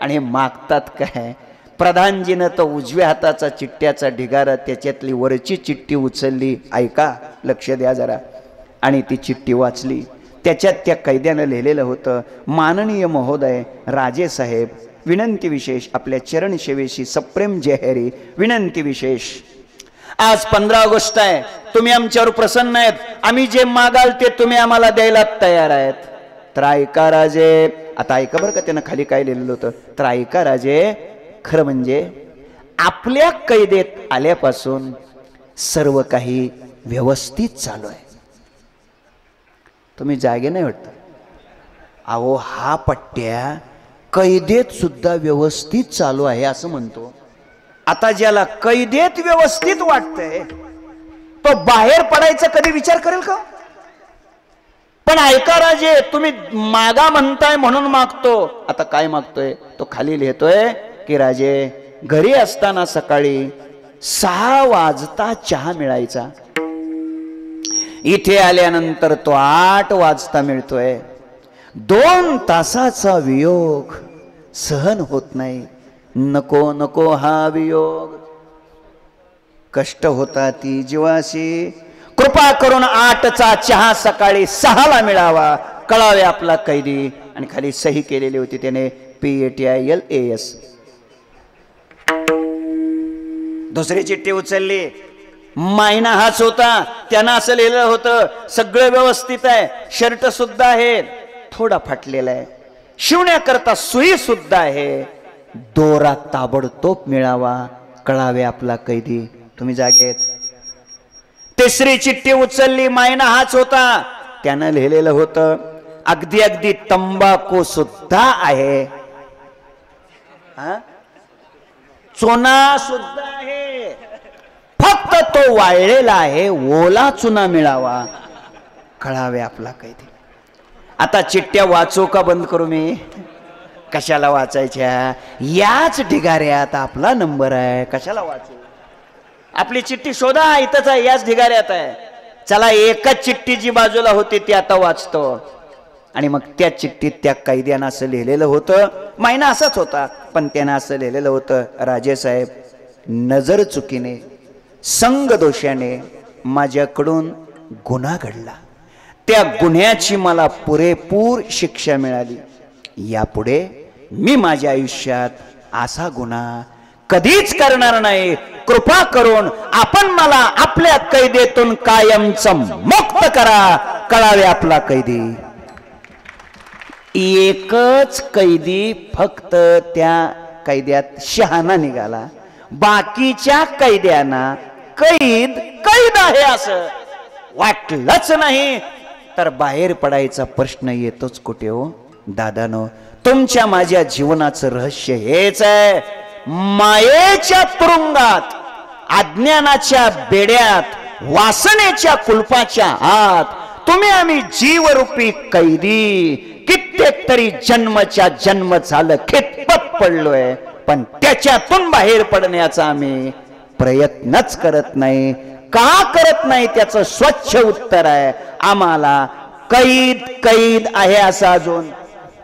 आणि हे मागतात काय? प्रधानजीनं तो उजव्या हाताचा चिठ्ठ्याचा ढिगारा त्याच्यातली वरची चिठ्ठी उचलली. ऐका, लक्ष द्या जरा. आणि ती चिठ्ठी वाचली. त्याच्यात त्या कैद्यानं लिहिलेलं होतं, माननीय महोदय राजे साहेब, विनंती विशेष, आपल्या चरण सेवेशी सप्रेम जयहरी. विनंती विशेष, आज 15 ऑगस्ट आहे, तुम्ही आमच्यावर प्रसन्न आहेत, आम्ही जे मागाल ते तुम्ही आम्हाला द्यायला तयार आहेत. तर ऐका राजे, आता ऐका बरं का त्यानं खाली काय लिहिलेलं होतं. तर ऐका राजे, खरं म्हणजे आपल्या कैदेत आल्यापासून सर्व काही व्यवस्थित चालू आहे. तुम्ही जागे नाही वाटत? अहो, हा पट्ट्या कैदेत सुद्धा व्यवस्थित चालू आहे असं म्हणतो. आता ज्याला कैदेत व्यवस्थित वाटतंय तो बाहेर पडायचा कधी विचार करेल का? पण ऐका राजे, तुम्ही मागा म्हणताय म्हणून मागतो. आता काय मागतोय? तो खाली लिहितोय की राजे, घरी असताना सकाळी 6 वाजता चहा मिळायचा, इथे आल्यानंतर तो 8 वाजता मिळतोय. 2 तासाचा वियोग सहन होत नाही. नको नको हा वियोग, कष्ट होता ती जीवाशी. कृपा करून 8चा चहा सकाळी 6ला मिळावा, कळावे आपला कैदी. आणि खाली सही केलेली होती त्याने, PATILAS. दुसरी चिठ्ठी उचलली, मायना हाच होता. त्यानं असं लिहिलं होतं, सगळं व्यवस्थित आहे, शर्ट सुद्धा आहे, थोडा फाटलेला आहे, शिवण्याकरता सुई सुद्धा आहे, दोरा ताबडतोब मिळावा, कळावे आपला कैदी. तुम्ही जागे आहेत? तिसरी चिठ्ठी उचलली, मायना हाच होता. त्यानं लिहिलेलं होतं, अगदी अगदी तंबाखू सुद्धा आहे, चुना सुद्धा आहे, फक्त तो वाळलेला आहे, ओला चुना मिळावा, कळावे आपला कैदी. आता चिठ्ठ्या वाचू का बंद करू मी? कशाला वाचायच्या? याच ढिगाऱ्यात आपला नंबर आहे, कशाला वाचू? आपली चिठ्ठी शोधा, इथंच आहे, याच ढिगाऱ्यात आहे. चला, एकच चिठ्ठी जी बाजूला होती ती आता वाचतो. आणि मग त्या चिठ्ठीत त्या कैद्यानं असं लिहिलेलं होतं, मायना असाच होता, पण त्यानं असं लिहिलेलं होतं, राजेसाहेब, नजर चुकीने, संग दोषाने माझ्याकडून गुन्हा घडला, त्या गुन्ह्याची मला पुरेपूर शिक्षा मिळाली. यापुढे मी माझ्या आयुष्यात असा गुन्हा कधीच करणार नाही. कृपा करून आपण मला आपल्या कैदेतून कायमचं मुक्त करा, कळावे आपला कैदी. एकच कैदी फक्त त्या कैद्यात शहाणा निघाला, बाकीच्या कैद्यांना कैद कैद आहे असं वाटलंच नाही. तर बाहेर पडायचा प्रश्न येतोच कुठे हो दादानो? तुमच्या माझ्या जीवनाचं रहस्य हेच आहे. मायेच्या तुरुंगात, अज्ञानाच्या बेड्यात, वासनेच्या कुलपाच्या आत तुम्ही आम्ही जीवरूपी कैदी कित्येक तरी जन्मच्या जन्म झालं, खितपत पडलोय, पण त्याच्यातून बाहेर पडण्याचा आम्ही प्रयत्नच करत नाही. का करत नाही त्याचं स्वच्छ उत्तर आहे, आम्हाला कैद कैद आहे असं अजून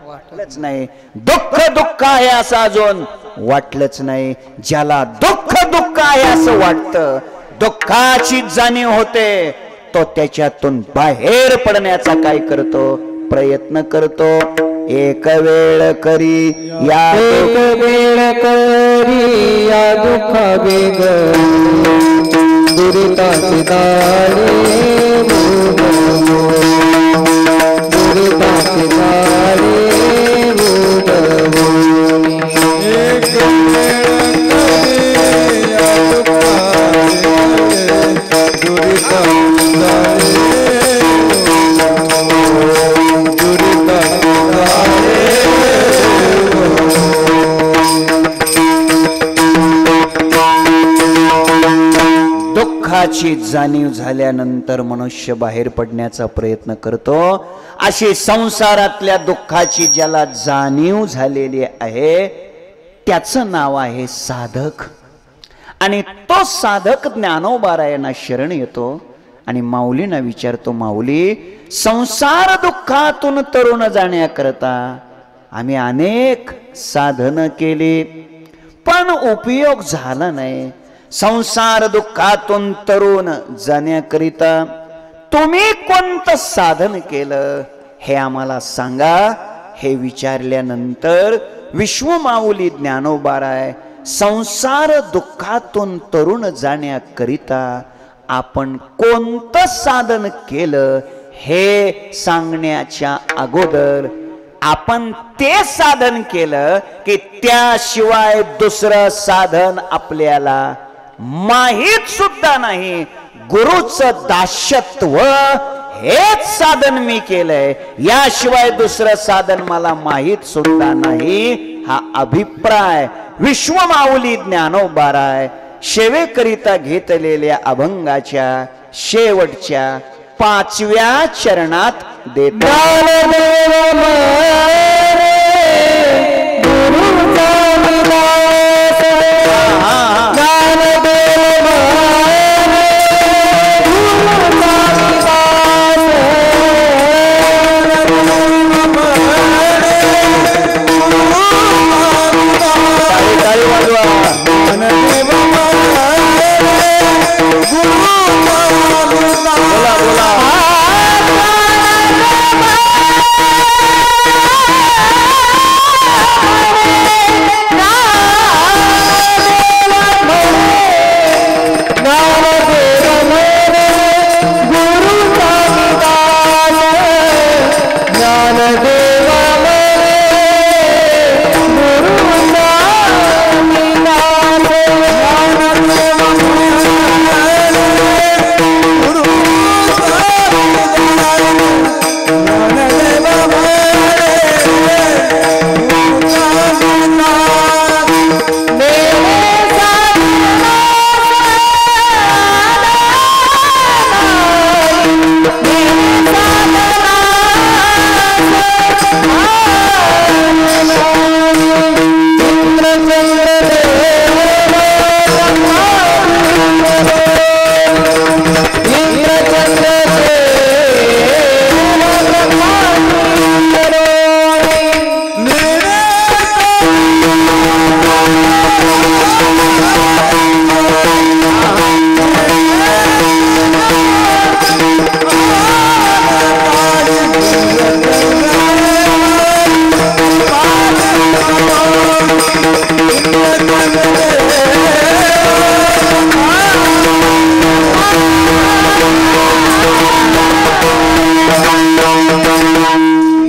वाटलंच नाही, दुःख दुःख आहे असं अजून वाटलंच नाही. ज्याला दुःख दुःख आहे असं वाटतं, दुःखाची जाणीव होते, तो त्याच्यातून बाहेर पडण्याचा काय करतो? प्रयत्न करतो. एक वेळ करी या, एक वेळ करी या दुःख वेग, दुरिताचे दाडे उडवू, दुरिताचे दाडे उडवू. एक दुःखाची जाणीव झाल्यानंतर मनुष्य बाहेर पडण्याचा प्रयत्न करतो. अशी संसारातल्या दुःखाची ज्याला जाणीव झालेली आहे त्याचं नाव आहे साधक. आणि तो साधक ज्ञानोबारायांना शरण येतो आणि माऊलींना विचारतो, माऊली, संसार दुःखातून तरुण जाण्याकरता आम्ही अनेक साधन केली पण उपयोग झाला नाही. संसार दुःखातून तरुण जाण्याकरिता तुम्ही कोणतं साधन केलं हे आम्हाला सांगा. हे विचारल्यानंतर विश्वमाऊली ज्ञानोबाराय संसार दुःखातून तरुण जाण्याकरिता आपण कोणतं साधन केलं हे सांगण्याच्या अगोदर आपण ते साधन केलं की त्याशिवाय दुसरं साधन आपल्याला माहित सुद्धा नाही. गुरुचं दास्यत्व हेच साधन मी केलंय, याशिवाय दुसरं साधन मला माहित सुद्धा नाही. हा अभिप्राय विश्वमाऊली ज्ञानोबाराय सेवेकरिता घेतलेल्या अभंगाच्या शेवटच्या 5व्या चरणात देतात.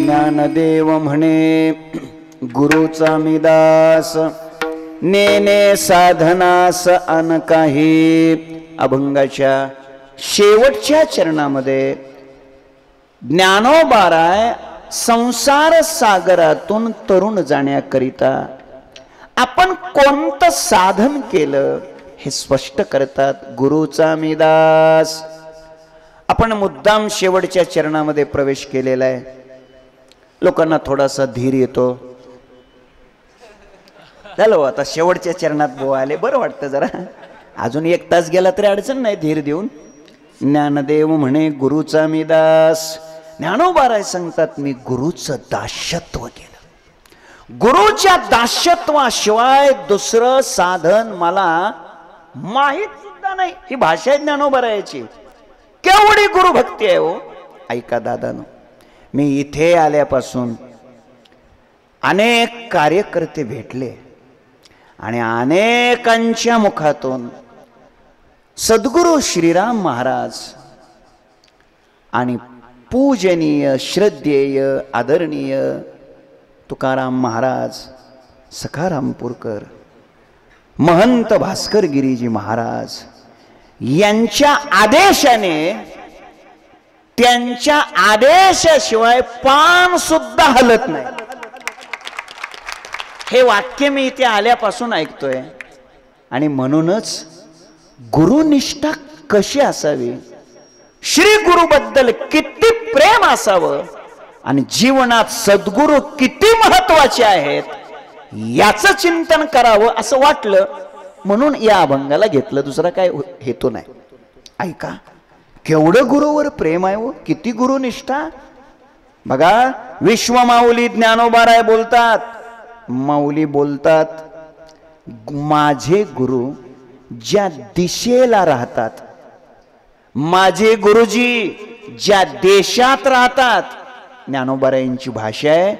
ज्ञानदेव म्हणे गुरुचा मी दास, नेने साधनास अन काही. अभंगाच्या शेवटच्या चरणामध्ये ज्ञानोबाराय संसार सागरातून तरुण जाण्याकरिता आपण कोणतं साधन केलं हे स्पष्ट करतात. गुरुचा मी दास. आपण मुद्दाम शेवटच्या चरणामध्ये प्रवेश केलेला आहे. लोकांना थोडासा धीर येतो. चलो आता शेवटच्या चरणात बोवा आले, बरं वाटतं जरा. अजून 1 तास गेला तरी अडचण नाही धीर देऊन. ज्ञानदेव म्हणे गुरुचा मी दास. ज्ञानोबाराय सांगतात मी गुरुचं दास्यत्व केलं. गुरुच्या दास्यत्वाशिवाय दुसरं साधन मला माहित सुद्धा नाही. ही भाषा आहे ज्ञानोबारायाची. केवढी गुरुभक्ती आहे हो. ऐका दादानो, मी इथे आल्यापासून अनेक कार्यकर्ते भेटले आणि अनेकांच्या मुखातून सद्गुरू श्रीराम महाराज आणि पूजनीय श्रद्धेय आदरणीय तुकाराम महाराज, सखारामपूरकर, महंत भास्कर गिरीजी महाराज यांच्या आदेशाने, त्यांच्या आदेशाशिवाय पान सुद्धा हलत नाही. हे वाक्य मी इथे आल्यापासून ऐकतोय. आणि म्हणूनच गुरुनिष्ठा कशी असावी, श्री गुरुबद्दल किती प्रेम असावं आणि जीवनात सद्गुरू किती महत्वाचे आहेत याचं चिंतन करावं असं वाटलं, म्हणून या अभंगाला घेतलं. दुसरा काय हेतू नाही. ऐका, केवढं गुरुवर प्रेम आहे हो, किती गुरुनिष्ठा. बघा, विश्वमाऊली ज्ञानोबाराय बोलतात, माऊली बोलतात, माझे गुरु ज्या दिशेला राहतात, माझे गुरुजी ज्या देशात राहतात, ज्ञानोबारायांची भाषा आहे,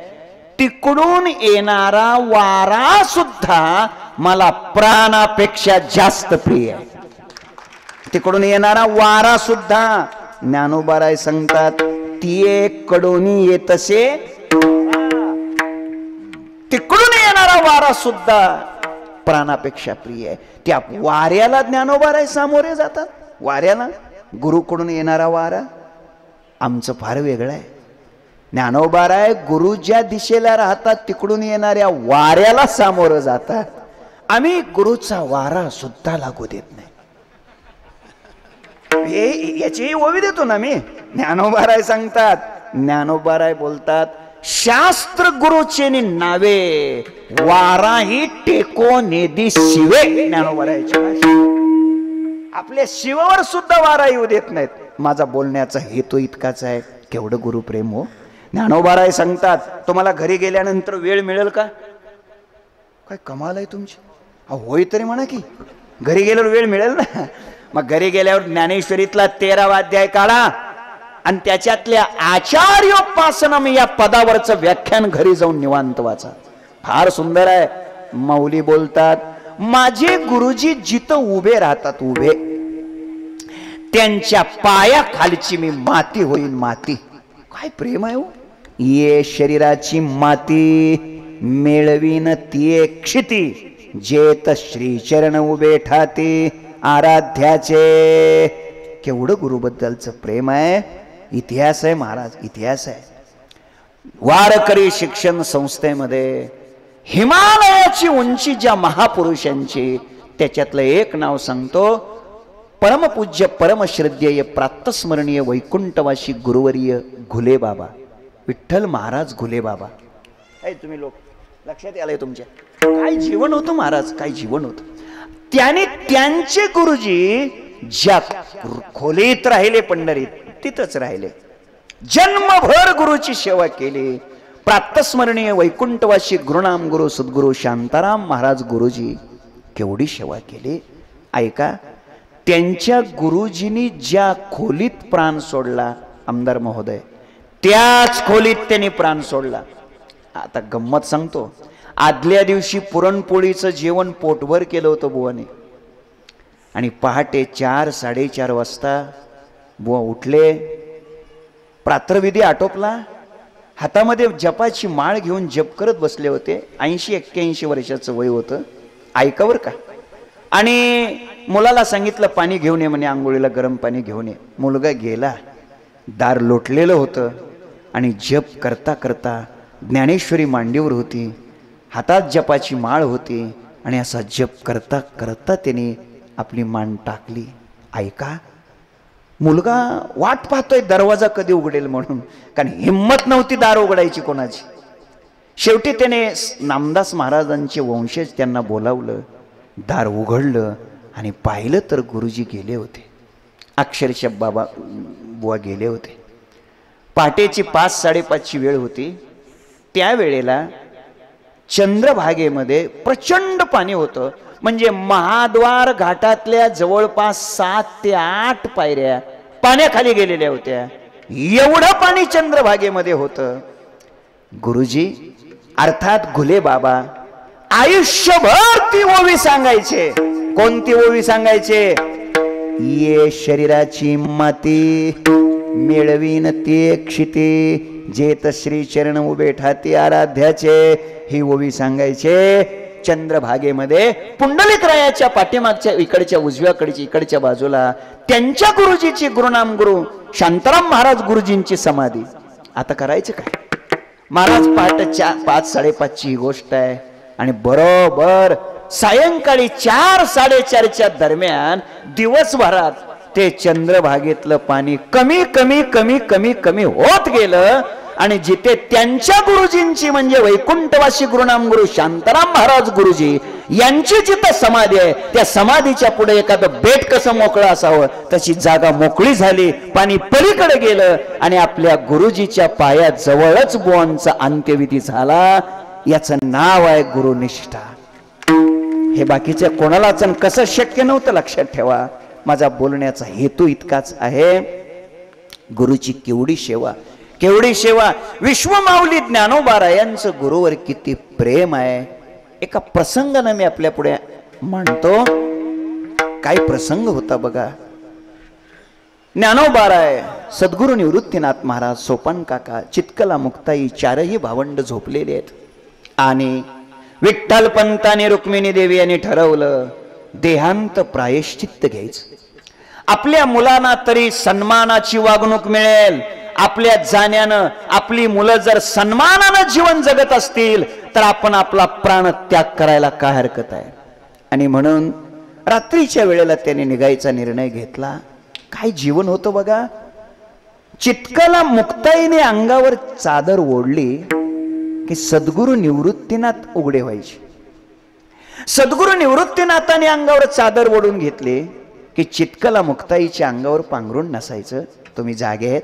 तिकडून येणारा वारा सुद्धा मला प्राणापेक्षा जास्त प्रिय आहे. तिकडून येणारा वारा सुद्धा, ज्ञानोबाराय सांगतात, तिये कडोनी येतसे, तिकडून येणारा वारा सुद्धा प्राणापेक्षा प्रिय आहे. त्या वाऱ्याला ज्ञानोबाराय सामोरे जातात. वाऱ्याला, गुरुकडून येणारा वारा आमचं फार वेगळं आहे. ज्ञानोबाराय गुरु ज्या दिशेला राहतात तिकडून येणाऱ्या वाऱ्याला सामोरं जातात. आम्ही गुरुचा वारा सुद्धा लागू देत नाही. याची ओवी देतो ना मी. ज्ञानोबाराय सांगतात, ज्ञानोबाराय बोलतात, शास्त्र गुरुचे नावे वाराही टेको नेदी शिवे. ज्ञानोबारायची भाषा. आपल्या शिवावर सुद्धा वारा येऊ देत नाहीत. माझा बोलण्याचा हेतू इतकाच आहे, केवढं गुरुप्रेम हो. ज्ञानोबाराय सांगतात, तुम्हाला घरी गेल्यानंतर वेळ मिळेल का? काय कमाल आहे तुमची. होय तरी म्हणा की घरी गेल्यावर वेळ मिळेल ना. मग घरी गेल्यावर ज्ञानेश्वरीतला 13वा अध्याय काढा आणि त्याच्यातल्या आचार्योपासनम या पदावरचं व्याख्यान घरी जाऊन निवांत वाचा. फार सुंदर आहे. माऊली बोलतात, माझे गुरुजी जिथं उभे राहतात, उभे, त्यांच्या पायाखालची मी माती होईन. माती. काय प्रेम आहे हो. ये शरीराची माती मेळवीन ती क्षिती, जेत श्रीचरण उभे ठाती आराध्याचे. केवढं गुरुबद्दलचं प्रेम आहे. इतिहास आहे महाराज, इतिहास आहे. वारकरी शिक्षण संस्थेमध्ये हिमालयाची उंची ज्या महापुरुषांची, त्याच्यातलं एक नाव सांगतो, परमपूज्य परमश्रद्धेय प्रातस्मरणीय वैकुंठवासी गुरुवर्य घुले बाबा, विठ्ठल महाराज घुले बाबा. तुम्ही लोक लक्षात आलंय तुमच्या, काय जीवन होतं महाराज, काय जीवन होतं. त्याने त्यांचे गुरुजी ज्या खोलीत राहिले पंढरीत, तिथंच राहिले. जन्मभर गुरुची सेवा केली. प्रातस्मरणीय वैकुंठवासी गुरुनाम गुरु सद्गुरु शांताराम महाराज गुरुजी केवढी सेवा केली. ऐका, त्यांच्या गुरुजींनी ज्या खोलीत प्राण सोडला आमदार महोदय, त्याच खोलीत त्यांनी प्राण सोडला. आता गंमत सांगतो, आदल्या दिवशी पुरणपोळीचं जेवण पोटभर केलं होतं बुवाने, आणि पहाटे 4-4:30 वाजता बुवा उठले, प्रातर्विधी आटोपला, हातामध्ये जपाची माळ घेऊन जप करत बसले होते. 80-81 वर्षाचं वय होतं. ऐकावर का. आणि मुलाला सांगितलं पाणी घेऊन ये म्हणे, आंघोळीला गरम पाणी घेऊन ये. मुलगा गेला. दार लोटलेलं होतं आणि जप करता करता ज्ञानेश्वरी मांडीवर होती, हातात जपाची माळ होती, आणि असा जप करता करता त्याने आपली मान टाकली. ऐका, मुलगा वाट पाहतोय दरवाजा कधी उघडेल म्हणून, कारण हिम्मत नव्हती दार उघडायची कोणाची. शेवटी त्याने नामदास महाराजांचे वंशज त्यांना बोलावलं, दार उघडलं आणि पाहिलं तर गुरुजी गेले होते. अक्षरशः बाबा बुवा गेले होते. पहाटेची 5-5:30 वेळ होती. त्यावेळेला चंद्रभागेमध्ये प्रचंड पाणी होतं. म्हणजे महाद्वार घाटातल्या जवळपास 7 ते 8 पायऱ्या पाण्याखाली गेलेल्या होत्या. एवढं पाणी चंद्रभागेमध्ये होतं. गुरुजी अर्थात घुले बाबा आयुष्यभर ती ओवी सांगायचे. कोणती ओवी सांगायचे? ये शरीराची माती मिळवीन ते क्षिती, जेत श्री चरण उभे ठाती आराध्याचे. ही ओवी सांगायचे. चंद्रभागेमध्ये पुंडलिकरायाच्या पाठीमागच्या इकडच्या उजव्याकडची इकडच्या बाजूला त्यांच्या गुरुजीची गुरुनाम गुरु शांताराम महाराज गुरुजींची समाधी. आता करायचं काय? महाराज पहाटे 5-5:30 ही गोष्ट आहे आणि बरोबर सायंकाळी 4-4:30च्या दरम्यान दिवसभरात ते चंद्रभागेतलं पाणी कमी कमी कमी कमी कमी होत गेलं आणि जिथे त्यांच्या गुरुजींची म्हणजे वैकुंठवासी गुरुनाम गुरु शांताराम महाराज गुरुजी यांची जिथे समाधी आहे त्या समाधीच्या पुढे एखादं बेट कसं मोकळं असावं तशी जागा मोकळी झाली. पाणी पलीकडे गेलं आणि आपल्या गुरुजीच्या पायाजवळच बुवांचा अंत्यविधी झाला. याचं नाव आहे गुरुनिष्ठा. हे बाकीच्या कोणालाच कसं शक्य नव्हतं. लक्षात ठेवा. माझा बोलण्याचा हेतू इतकाच आहे. गुरुची केवढी सेवा, केवढी सेवा. विश्वमाऊली ज्ञानोबारायांचं गुरुवर किती प्रेम आहे. एका प्रसंगानं मी आपल्या पुढे म्हणतो. काय प्रसंग होता बघा. ज्ञानोबाराय, सद्गुरु निवृत्तीनाथ महाराज, सोपान काका, चितकला मुक्ताई चारही भावंड झोपलेले आहेत आणि विठ्ठल पंताने रुक्मिणी देवी यांनी ठरवलं देहांत प्रायश्चित्त घ्यायचं. आपल्या मुलांना तरी सन्मानाची वागणूक मिळेल. आपल्या जाण्यानं आपली मुलं जर सन्मानानं जीवन जगत असतील तर आपण आपला प्राण त्याग करायला काय हरकत आहे. आणि म्हणून रात्रीच्या वेळेला त्याने निघायचा निर्णय घेतला. काय जीवन होतं बघा. चितकला मुक्ताईने अंगावर चादर ओढली की सद्गुरु निवृत्तीनाथ उघडे व्हायचे. सद्गुरु निवृत्तीनाथाने अंगावर चादर ओढून घेतले की चितकला मुक्ताईच्या अंगावर पांघरून नसायचं. तुम्ही जागे आहेत.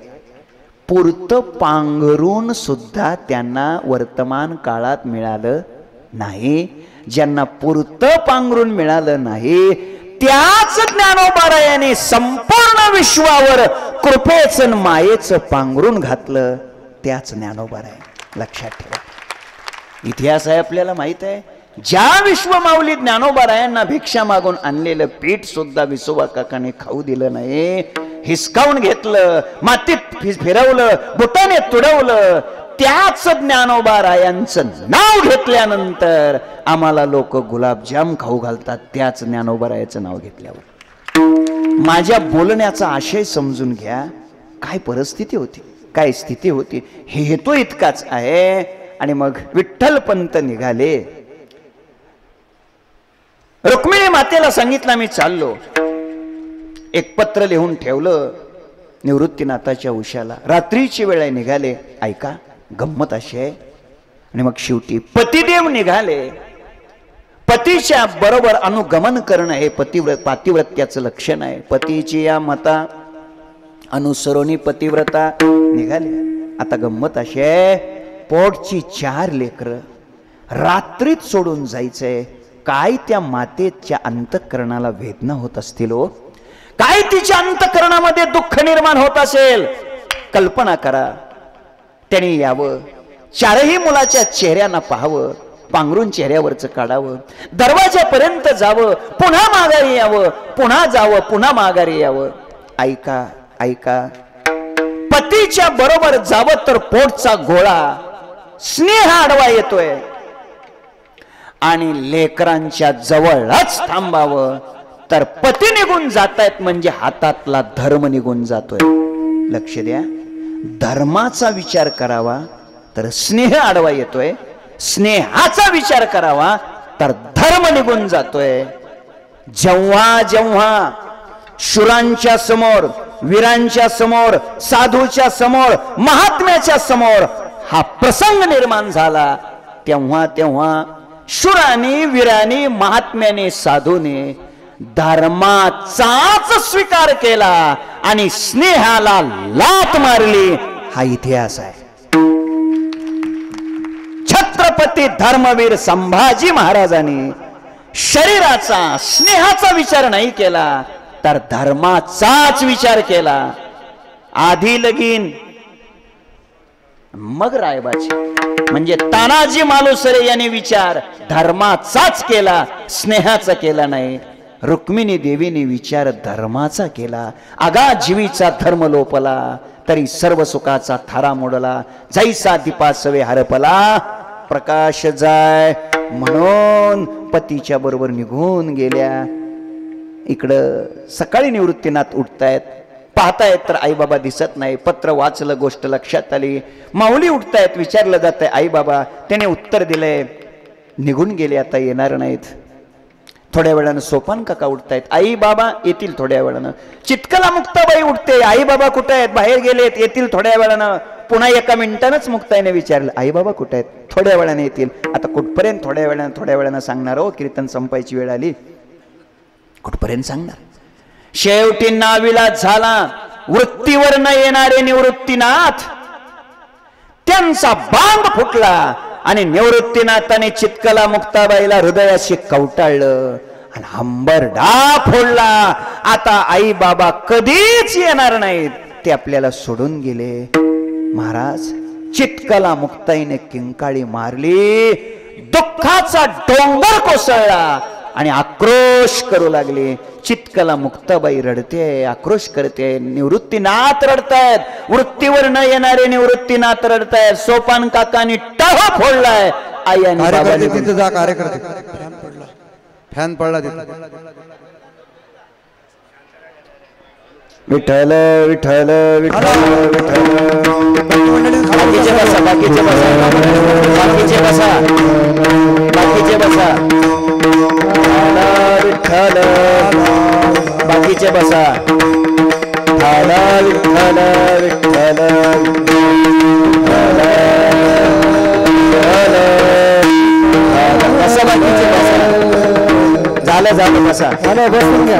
पुरतं पांघरून सुद्धा त्यांना वर्तमान काळात मिळालं नाही. ज्यांना पुरतं पांघरून मिळालं नाही त्याच ज्ञानोबारायाने संपूर्ण विश्वावर कृपेचं मायेचं पांघरून घातलं. त्याच ज्ञानोबाराय. लक्षात ठेवा. इतिहास आहे आपल्याला माहित आहे. ज्या विश्वमाऊली ज्ञानोबारायांना भिक्षा मागून आणलेलं पीठ सुद्धा विसोबा काकाने खाऊ दिलं नाही. हिसकावून घेतलं, मातीत फिरवलं, बुटाने तुडवलं. त्याच ज्ञानोबारायांचं नाव घेतल्यानंतर आम्हाला लोक गुलाबजाम खाऊ घालतात. त्याच ज्ञानोबारायाचं नाव घेतल्यावर. माझ्या बोलण्याचा आशय समजून घ्या. काय परिस्थिती होती, काय स्थिती होती. हे हेतू इतकाच आहे. आणि मग विठ्ठल पंत निघाले. रुक्मिणी मातेला सांगितलं मी चाललो. एक पत्र लिहून ठेवलं निवृत्तीनाथाच्या उशाला. रात्रीची वेळ आहे. निघाले. ऐका गंमत अशी आहे. आणि मग शेवटी पतिदेव निघाले. पतीच्या बरोबर अनुगमन करणं हे पातिव्रत्याचं लक्षण आहे. पतीची या मता अनुसरोनी पतिव्रता निघाले. आता गंमत अशी आहे. पोटची 4 लेकरं रात्रीत सोडून जायचंय. काय त्या मातेच्या अंतःकरणाला वेदना होत असतील हो. काय तिच्या अंतःकरणामध्ये दुःख निर्माण होत असेल. कल्पना करा. त्याने यावं, 4ही मुलाच्या चेहऱ्यांना पाहावं, पांघरून चेहऱ्यावरचं काढावं, दरवाजापर्यंत जावं, पुन्हा माघारी यावं, पुन्हा जावं, पुन्हा माघारी यावं. ऐका ऐका. पतीच्या बरोबर जावं तर पोटचा गोळा स्नेह आडवा येतोय आणि लेकरांच्या जवळच थांबावं तर पती निघून जातायत म्हणजे हातातला धर्म निघून जातोय. लक्ष द्या. धर्माचा विचार करावा तर स्नेह आडवा येतोय. स्नेहाचा विचार करावा तर धर्म निघून जातोय. जेव्हा जेव्हा शुरांच्या समोर, वीरांच्या समोर, साधूच्या समोर, महात्म्याच्या समोर हा प्रसंग निर्माण झाला तेव्हा तेव्हा शुरानी, वीरानी, महात्म्याने, साधूने धर्माचाच स्वीकार केला आणि स्नेहाला लात मारली. हा इतिहास आहे. छत्रपती धर्मवीर संभाजी महाराजांनी शरीराचा, स्नेहाचा विचार नाही केला तर धर्माचाच विचार केला. आधी लगीन मग रायबाची. म्हणजे तानाजी मालुसरे यांनी विचार धर्माचाच केला, स्नेहाचा केला नाही. रुक्मिणी देवीने विचार धर्माचा केला. आगा जीवीचा धर्म लोपला, तरी सर्व सुखाचा थारा मोडला. जैसा दीपा सवे हरपला, प्रकाश जाय म्हणून पतीच्या बरोबर निघून गेल्या. इकडं सकाळी निवृत्तीनाथ उठतायत, पाहतायत तर आई बाबा दिसत नाही. पत्र वाचलं, गोष्ट लक्षात आली. माऊली उठतायत, विचारलं जात आहे आई बाबा. त्याने उत्तर दिलंय निघून गेले, आता येणार नाहीत. थोड्या वेळानं सोपान काका उठतायत, आई बाबा येतील थोड्या वेळानं. चितकला मुक्ताबाई उठते, आई बाबा कुठे आहेत? बाहेर गेलेत, येतील थोड्या वेळानं. पुन्हा एका मिनिटानंच मुक्ताईने विचारलं, आई बाबा कुठे आहेत? थोड्या वेळाने येतील. आता कुठपर्यंत थोड्या वेळानं सांगणार हो? कीर्तन संपायची वेळ आली, कुठपर्यंत सांगणार? शेवटी नाविलाज झाला. वृत्तीवर न येणारे निवृत्तीनाथ, त्यांचा बांध फुटला आणि निवृत्तीनाथाने चितकला मुक्ताबाईला हृदयाशी कवटाळलं आणि हंबरडा फोडला. आता आई बाबा कधीच येणार नाहीत, ते आपल्याला सोडून गेले. महाराज, चितकला मुक्ताईने किंकाळी मारली, दुःखाचा डोंगर कोसळला आणि आक्रोश करू लागले. चितकला मुक्ताबाई रडते, आक्रोश करते. निवृत्तीनाथ रडतायत, वृत्तीवर न येणारे निवृत्तीनाथ रडतायत. सोपान काकांनी टहा फोडलाय. आई आणि बाबांनी तिथे जा, कार्यकर्ते फॅन पडला तिथे. विठ्ठल विठ्ठल विठ्ठल विठ्ठल. बाकीचे बसा, बाकीचे बसा, बाकीचे बसा, बाकीचे बसा. विठ्ठल, बाकीचे बसा. विठ्ठल विठ्ठल बसा, बाकीचे बसा. झालं झालं, बसा. झालं, बसून घ्या.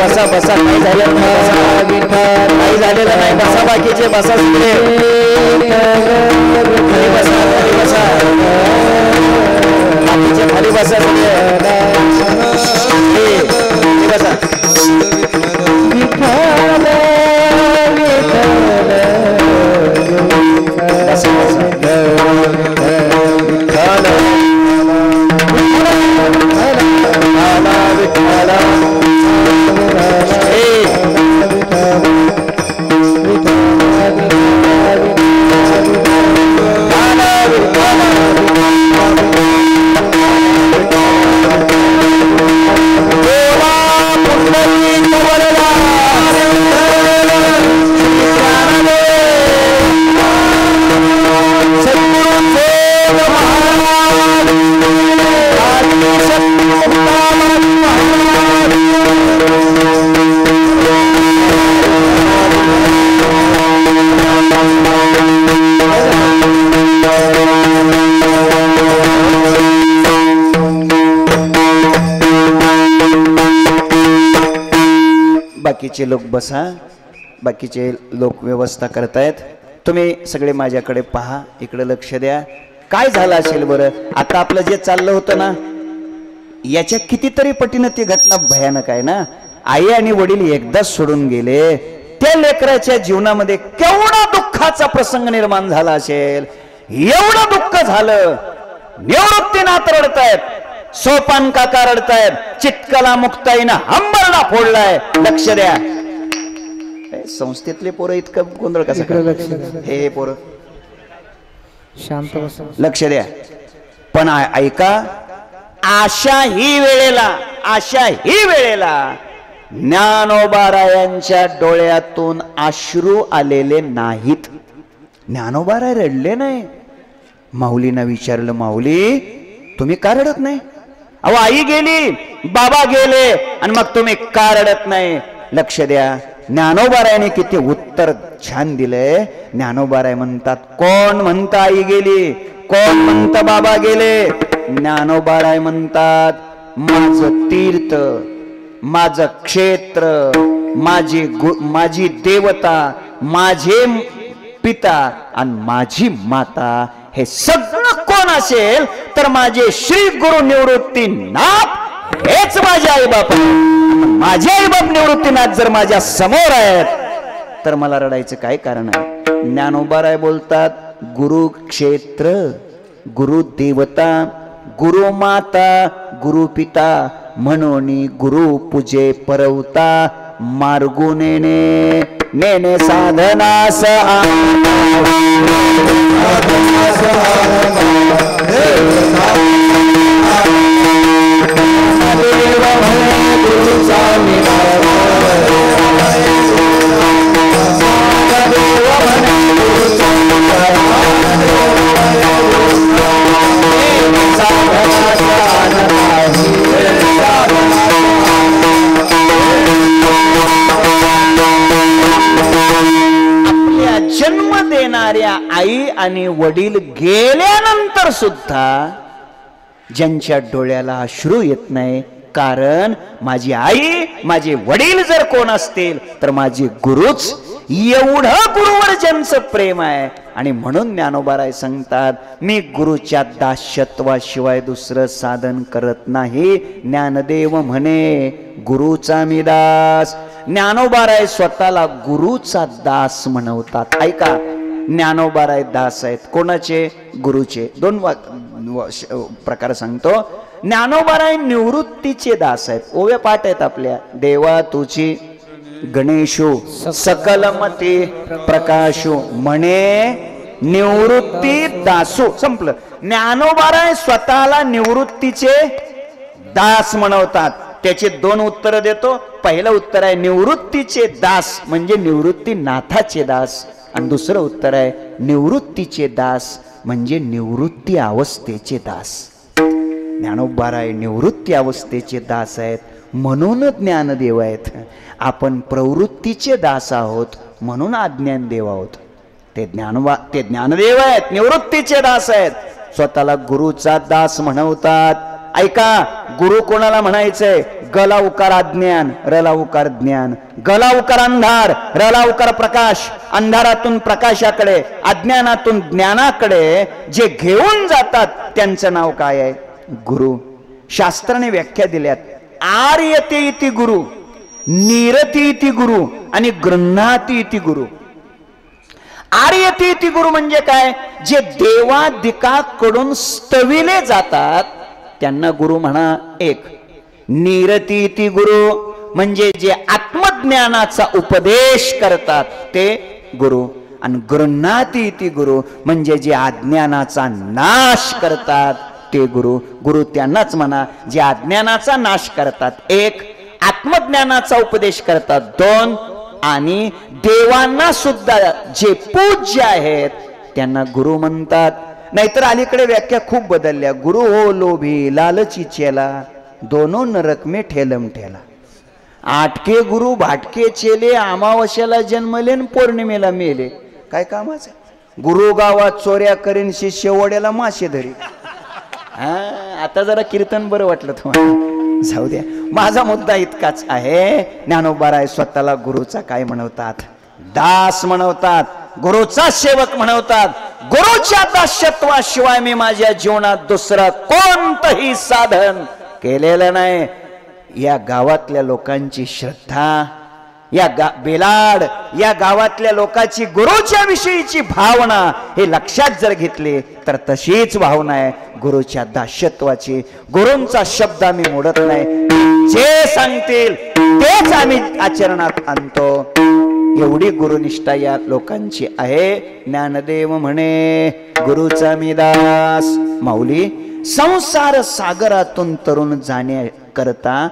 बसा बसा, काही झालं नाही, काही झालेलं नाही. बसा, बाकीचे बसा. बसा, बसा, बाकीचे खाली बसा. बसा. बाकीचे लोक बसा, बाकीचे लोक व्यवस्था करतायत. तुम्ही सगळे माझ्याकडे पहा, इकडे लक्ष द्या. काय झालं असेल बरं? आता आपलं जे चाललं होतं ना, याच्या कितीतरी पटीनं ती घटना भयानक आहे ना. आई आणि वडील एकदाच सोडून गेले, त्या लेकराच्या जीवनामध्ये केवढा दुःखाचा प्रसंग निर्माण झाला असेल. एवढं दुःख झालं. निवृत्तीनाथ रडतायत, सोपान काका रडतायत, चितकला मुक्ताईनं हंबरडा फोडलाय. लक्ष द्या. संस्थेतले पोरं इतकं गोंधळ कसं? हे पोरं शांत बसा, लक्ष द्या. पण ऐका, अशा ही वेळेला ज्ञानोबारायांच्या डोळ्यातून अश्रू आलेले नाहीत. ज्ञानोबाराय रडले नाही. माऊलींना विचारलं, माऊली तुम्ही का रडत नाही? अहो, आई गेली, बाबा गेले, आणि मग तुम्ही का रडत नाही? लक्ष द्या. ज्ञानोबारायाने किती उत्तर छान दिलंय. ज्ञानोबाराय म्हणतात, कोण म्हणतं आई गेली, कोण म्हणतं बाबा गेले? ज्ञानोबाराय म्हणतात, माझं तीर्थ, माझं क्षेत्र, माझी देवता, माझे पिता आणि माझी माता, हे सगळं कोण कोण असेल तर माझे श्री गुरु निवृत्तीनाथ हेच माझे आईबाप. माझे आईबाप निवृत्तीनाथ जर माझ्या समोर आहेत तर मला रडायचं काय कारण आहे? ज्ञानोबाराय बोलतात, गुरुक्षेत्र, गुरुदेवता, गुरुमाता, गुरुपिता म्हणून गुरु पूजे परवता. मार्गू नेणे नेणे साधनास जन्म देणाऱ्या आई आणि वडील गेल्यानंतर सुद्धा ज्यांच्या डोळ्याला अश्रू येत नाही, कारण माझी आई माझे वडील जर कोण असतील तर माझे गुरुच. एवढं गुरुवर ज्यांचं प्रेम आहे. आणि म्हणून ज्ञानोबाराय सांगतात, मी गुरुच्या दास्यत्वाशिवाय दुसरं साधन करत नाही. ज्ञानदेव म्हणे गुरुचा मी दास. ज्ञानोबाराय स्वतःला गुरुचा दास म्हणवतात. ऐका, ज्ञानोबाराय दास आहेत कोणाचे? गुरुचे. दोन प्रकार सांगतो. ज्ञानोबाराय निवृत्तीचे दास आहेत. ओव्या पाठ आहेत आपल्या. देवा तुझी गणेशो सकलमती प्रकाशो म्हणे निवृत्ती दासो. संपलं. ज्ञानोबाराय स्वतःला निवृत्तीचे दास म्हणवतात. त्याचे दोन उत्तर देतो. पहिलं उत्तर आहे निवृत्तीचे दास म्हणजे निवृत्तीनाथाचे दास. आणि दुसरं उत्तर आहे निवृत्तीचे दास म्हणजे निवृत्ती अवस्थेचे दास. ज्ञानोबाराय निवृत्ती अवस्थेचे दास आहेत म्हणून ज्ञानदेव आहेत. आपण प्रवृत्तीचे दास आहोत म्हणून अज्ञान देव आहोत. ते ज्ञानदेव आहेत, निवृत्तीचे दास आहेत. स्वतःला गुरुचा दास म्हणवतात. ऐका, गुरु कोणाला म्हणायचंय? गला उकार अज्ञान, रला उकार ज्ञान. गला उकार अंधार, रला उकार प्रकाश. अंधारातून प्रकाशाकडे, अज्ञानातून ज्ञानाकडे जे घेऊन जातात त्यांचं नाव काय आहे? गुरु. शास्त्राने व्याख्या दिल्यात. आर्यते इति गुरु, निरती इति गुरु आणि गृह्णाती इति गुरु. आर्यते इति गुरु म्हणजे काय? जे देवादिकाकडून स्तविले जातात त्यांना गुरु म्हणा एक. निरती इति गुरु म्हणजे जे आत्मज्ञानाचा उपदेश करतात ते गुरु. आणि गृह्णाती इति गुरु म्हणजे जे अज्ञानाचा नाश करतात ते गुरु. गुरु त्यांनाच म्हणा जे अज्ञानाचा नाश करतात एक, आत्मज्ञानाचा उपदेश करतात दोन, आणि देवांना सुद्धा जे पूज्य आहेत त्यांना गुरु म्हणतात. नाहीतर अलीकडे व्याख्या खूप बदलल्या. गुरु हो लोभी लालची चेला, दोनों नरक में ठेलम ठेला. आटके गुरु भाटके चेले, अमावस्याला जन्मले न पौर्णिमेला मेले. काय कामाचं? गुरु गावात चोऱ्या करीन, शिष्य वड्याला मासे धरी. आता जरा कीर्तन बरं वाटलं तुम्हाला. जाऊ द्या. माझा मुद्दा इतकाच आहे. ज्ञानोबाराय स्वतःला गुरुचा काय म्हणवतात? दास म्हणवतात. गुरुचा सेवक म्हणवतात. गुरुच्या दास्यत्वाशिवाय मी माझ्या जीवनात दुसरं कोणतंही साधन केलेलं नाही. या गावातल्या लोकांची श्रद्धा, बेलाड या गावातल्या लोकांची गुरुच्या विषयीची भावना हे लक्षात जर घेतले तर तशीच भावना आहे गुरुच्या दास्यत्वाची. गुरूंचा शब्द आम्ही मोडत नाही. जे सांगतील तेच आम्ही आचरणात आणतो. एवढी गुरुनिष्ठा या लोकांची आहे. ज्ञानदेव म्हणे गुरुचा मी दास. माऊली, संसार सागरातून तरुण जाण्याकरता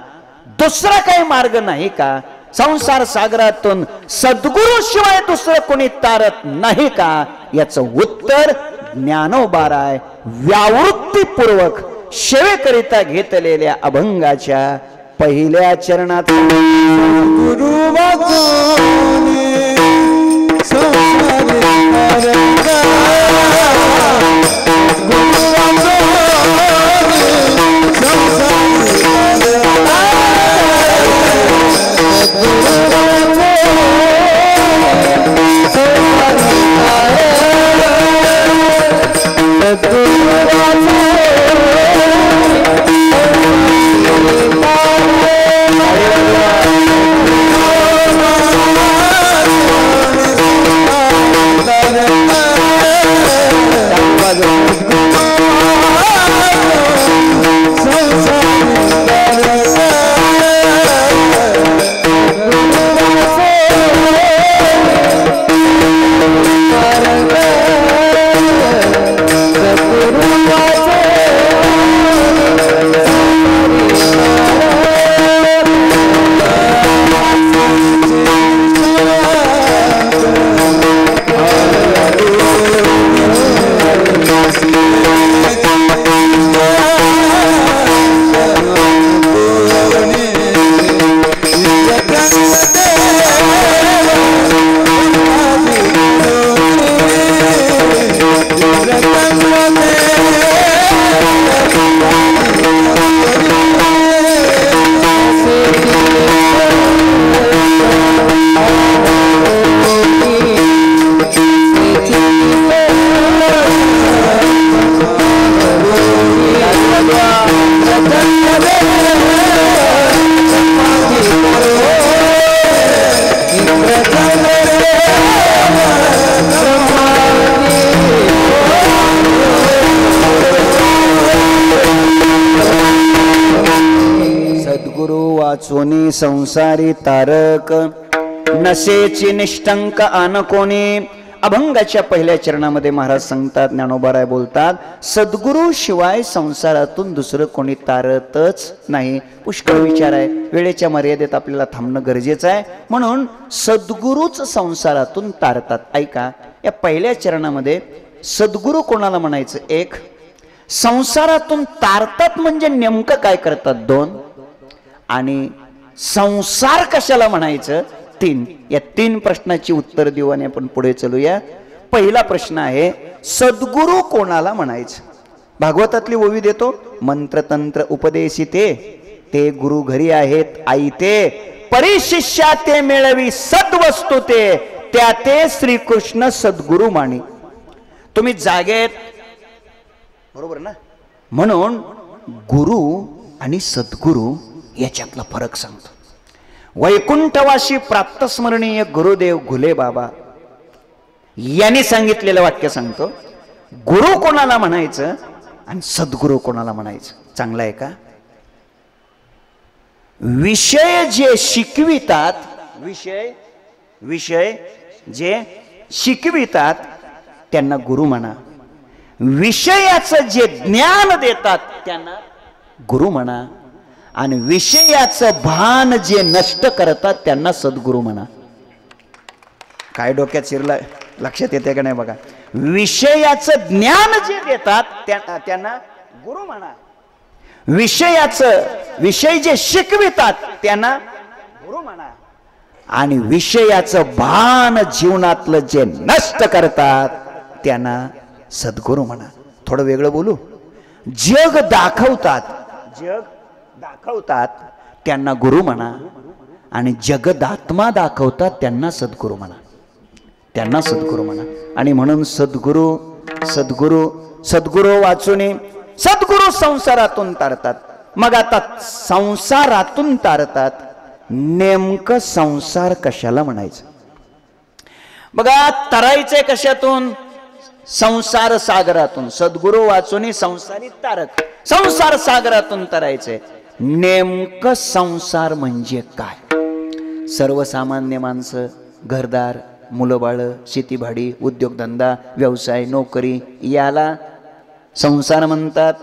दुसरा काही मार्ग नाही का? संसार सागरातून सद्गुरु शिवाय दुसरं कोणी तारत नाही का? याचं उत्तर ज्ञानोबाराय व्यावृत्तीपूर्वक सेवेकरिता घेतलेल्या अभंगाच्या पहिल्या चरणात गुरु सद्गुरु वाचोनी संसारी तारक, नशेची निष्ठंक आन कोणी. अभंगाच्या पहिल्या चरणामध्ये महाराज सांगतात, ज्ञानोबाराय बोलतात, सद्गुरु शिवाय संसारातून दुसरं कोणी तारतच नाही. पुष्कळ विचार आहे, वेळेच्या मर्यादेत आपल्याला थांबणं गरजेचं आहे, म्हणून सद्गुरूच संसारातून तारतात. ऐका, या पहिल्या चरणामध्ये सद्गुरू कोणाला म्हणायचं? एक. संसारातून तारतात म्हणजे नेमकं काय करतात? दोन. आणि संसार कशाला म्हणायचं? तीन. या तीन प्रश्नाची उत्तर देऊ आणि आपण पुढे चलूया. पहिला प्रश्न आहे, सद्गुरू कोणाला म्हणायचं? भागवतातली ओवी देतो, मंत्रतंत्र उपदेशिते ते गुरु घरी आहेत आई ते, परिशिष्या ते मिळवी सद्वस्तु ते, त्या ते श्रीकृष्ण सद्गुरू माणी. तुम्ही जागेत, बरोबर ना? म्हणून गुरु आणि सद्गुरू याच्यातला फरक सांगतो. वैकुंठवासी प्राप्तस्मरणीय गुरुदेव घुले बाबा यांनी सांगितलेलं वाक्य सांगतो. गुरु कोणाला म्हणायचं आणि सद्गुरू कोणाला म्हणायचं? चांगलं आहे का? विषय जे शिकवितात, विषय जे शिकवितात त्यांना गुरु म्हणा. विषयाचं जे ज्ञान देतात त्यांना गुरु म्हणा. आणि विषयाचं भान जे नष्ट करतात त्यांना सद्गुरू म्हणा. काय डोक्यात शिरलं, लक्षात येते का नाही बघा? विषयाचं ज्ञान जे देतात त्यांना गुरु म्हणा. विषय जे शिकवितात त्यांना गुरु म्हणा. आणि विषयाचं भान जीवनातलं जे नष्ट करतात त्यांना सद्गुरू म्हणा. थोडं वेगळं बोलू. जग दाखवतात त्यांना गुरु म्हणा. आणि जगदात्मा दाखवतात त्यांना सद्गुरू म्हणा. आणि म्हणून सद्गुरू वाचून सद्गुरू संसारातून तारतात. मग आता संसारातून तारतात, नेमकं संसार कशाला म्हणायचं? बघा, तरायचंय कशातून? संसार सागरातून. सद्गुरू वाचून संसारी तारक, संसार सागरातून तरायचंय. नेमकं संसार म्हणजे काय? सर्वसामान्य माणसं, घरदार, मुलं बाळ, शेतीभाडी, उद्योगधंदा, व्यवसाय, नोकरी, याला संसार म्हणतात.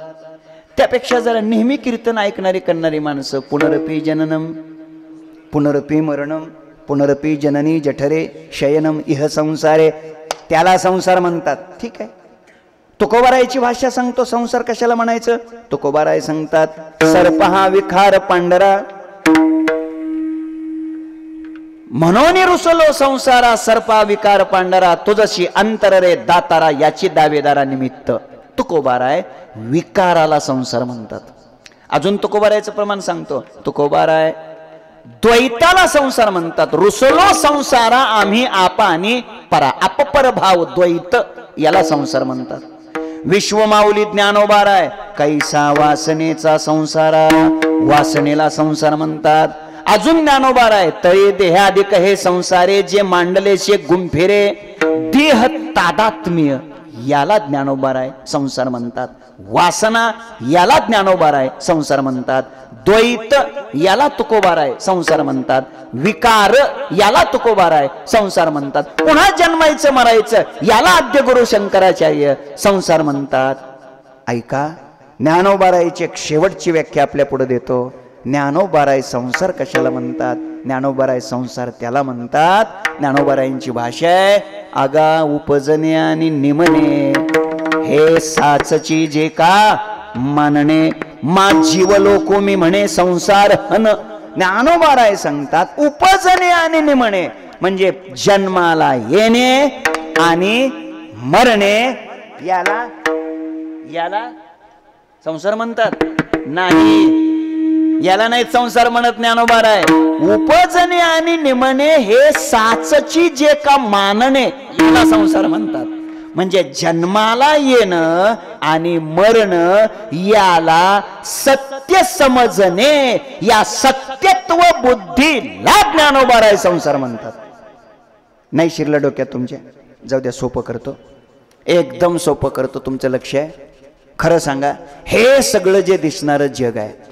त्यापेक्षा जरा नेहमी कीर्तन ऐकणारी करणारी माणसं, पुनरपी जननम पुनरपी मरणम पुनरपी जननी जठरे शयनम इह संसारे, त्याला संसार म्हणतात. ठीक आहे. तुकोबारायची भाषा सांगतो संसार कशाला म्हणायचं. तुकोबाराय सांगतात, सर्प हा विखार पांढरा, म्हणून रुसलो संसारा, सर्पा विकार पांढरा, तुझशी अंतर रे दातारा, याची दावेदारा निमित्त. तुकोबाराय विकाराला संसार म्हणतात. अजून तुकोबारायचं प्रमाण सांगतो. तुकोबाराय द्वैताला संसार म्हणतात. रुसलो संसारा आम्ही आपा आणि परा, अपपर भाव द्वैत, याला संसार म्हणतात. विश्वमाऊली ज्ञानोबाराय कैसा वासनेचा संसारा, वासनेला संसार म्हणतात. अजून ज्ञानोबाराय तळे देहाधिक हे संसारे, जे मांडलेचे गुंफेरे देह तादात्म्य, याला ज्ञानोबाराय संसार म्हणतात. वासना याला ज्ञानोबाराय संसार म्हणतात. द्वैत याला तुकोबाराय संसार म्हणतात. विकार याला तुकोबाराय संसार म्हणतात. पुन्हा जन्मायचं मरायचं याला आद्य गुरु शंकराचार्य संसार म्हणतात. ऐका, ज्ञानोबारायची एक शेवटची व्याख्या आपल्या पुढे देतो. ज्ञानोबाराय संसार कशाला म्हणतात? ज्ञानोबाराय संसार त्याला म्हणतात. ज्ञानोबारायांची भाषा आहे, आगा उपजने आणि निमने हे साचची जे का मानणे, मा जीव लोको मी म्हणे संसार हन. ज्ञानोबाराय सांगतात उपजने आणि निमणे म्हणजे जन्माला येणे आणि मरणे, याला संसार म्हणतात. नाही, याला नाही संसार म्हणत ज्ञानोबाराय. उपजने आणि निमणे हे साचची जे का मानणे, याला संसार म्हणतात. म्हणजे जन्माला येणं आणि मरण याला सत्य समजणे, या सत्यत्व बुद्धीला ज्ञानोबा संसार म्हणतात. नाही शिरलं डोक्यात तुमच्या? जाऊ द्या, सोपं करतो, एकदम सोपं करतो. तुमचं लक्ष आहे? खरं सांगा, हे सगळं जे दिसणारं जग आहे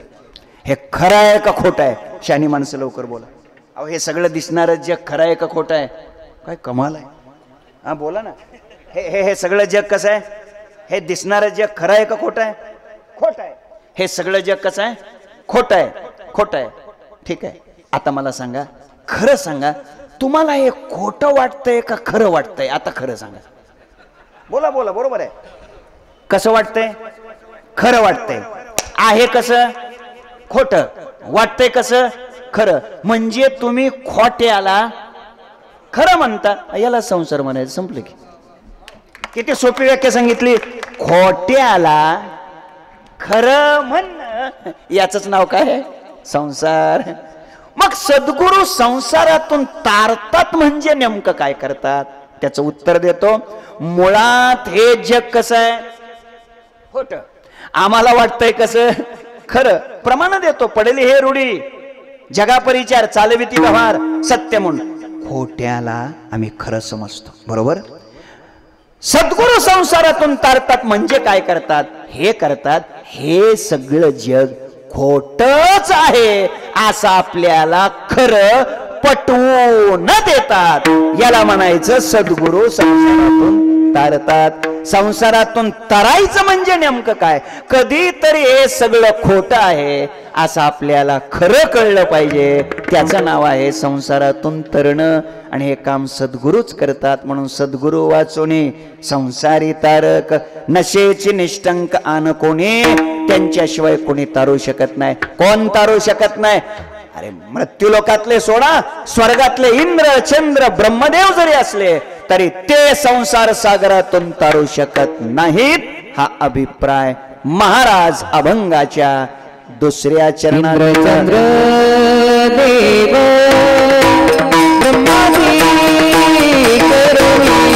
हे खरं आहे का खोटं आहे? शानी माणसं लवकर बोला. अहो, हे सगळं दिसणारं जग खरं आहे का खोटं आहे? काय कमाल आहे. हा बोला ना. हे सगळं जग कसं आहे? हे दिसणारं जग खरं आहे का खोटं आहे? खोटं आहे. हे सगळं जग कसं आहे? खोटं आहे. खोटं आहे. ठीक आहे. आता मला सांगा, खरं सांगा, तुम्हाला हे खोटं वाटतंय का खरं वाटतंय? आता खरं सांगा. बोला बोला. बरोबर आहे. कसं वाटतंय? खरं वाटतंय. आहे कसं? खोटं. वाटतंय कसं? खरं. म्हणजे तुम्ही खोट्याला खरं म्हणता, याला संसार म्हणायचं. संपलं की. किती सोपी व्याख्या सांगितली. खोट्याला खरं म्हणणं, याच नाव काय? संसार. मग सद्गुरू संसारातून तारतात म्हणजे नेमकं काय करतात? त्याचं उत्तर देतो. मुळात हे जग कसं आहे? खोटं. आम्हाला वाटतंय कसं? खरं. प्रमाण देतो. पडेल हे रूढी, जगा परिचार, चालविती व्यवहार, सत्य म्हणून. खोट्याला आम्ही खरं समजतो. बरोबर. सद्गुरू संसारातून तारतात म्हणजे काय करतात? हे करतात, हे सगळं जग खोटच आहे असं आपल्याला खरं पटवून देतात. याला म्हणायचं सद्गुरू संसारातून तारतात. संसारातून तरायचं म्हणजे नेमकं काय? कधीतरी हे सगळं खोटं आहे असं आपल्याला खरं कळलं पाहिजे. त्याचं नाव आहे संसारातून तरणं. आणि हे काम सद्गुरूच करतात. म्हणून सद्गुरू वाचोनी संसारी तारक, नशेची निष्ठंक आन कोणी, त्यांच्याशिवाय कोणी तारू शकत नाही. कोण तारू शकत नाही? अरे मृत्यूलोकातले सोडा, स्वर्गातले इंद्र, चंद्र, ब्रह्मदेव जरी असले तरी ते संसार सागरातून तारू शकत नाहीत. हा अभिप्राय महाराज अभंगाच्या दुसऱ्या चरणात. चंद्र देव ब्रह्मादी करुणी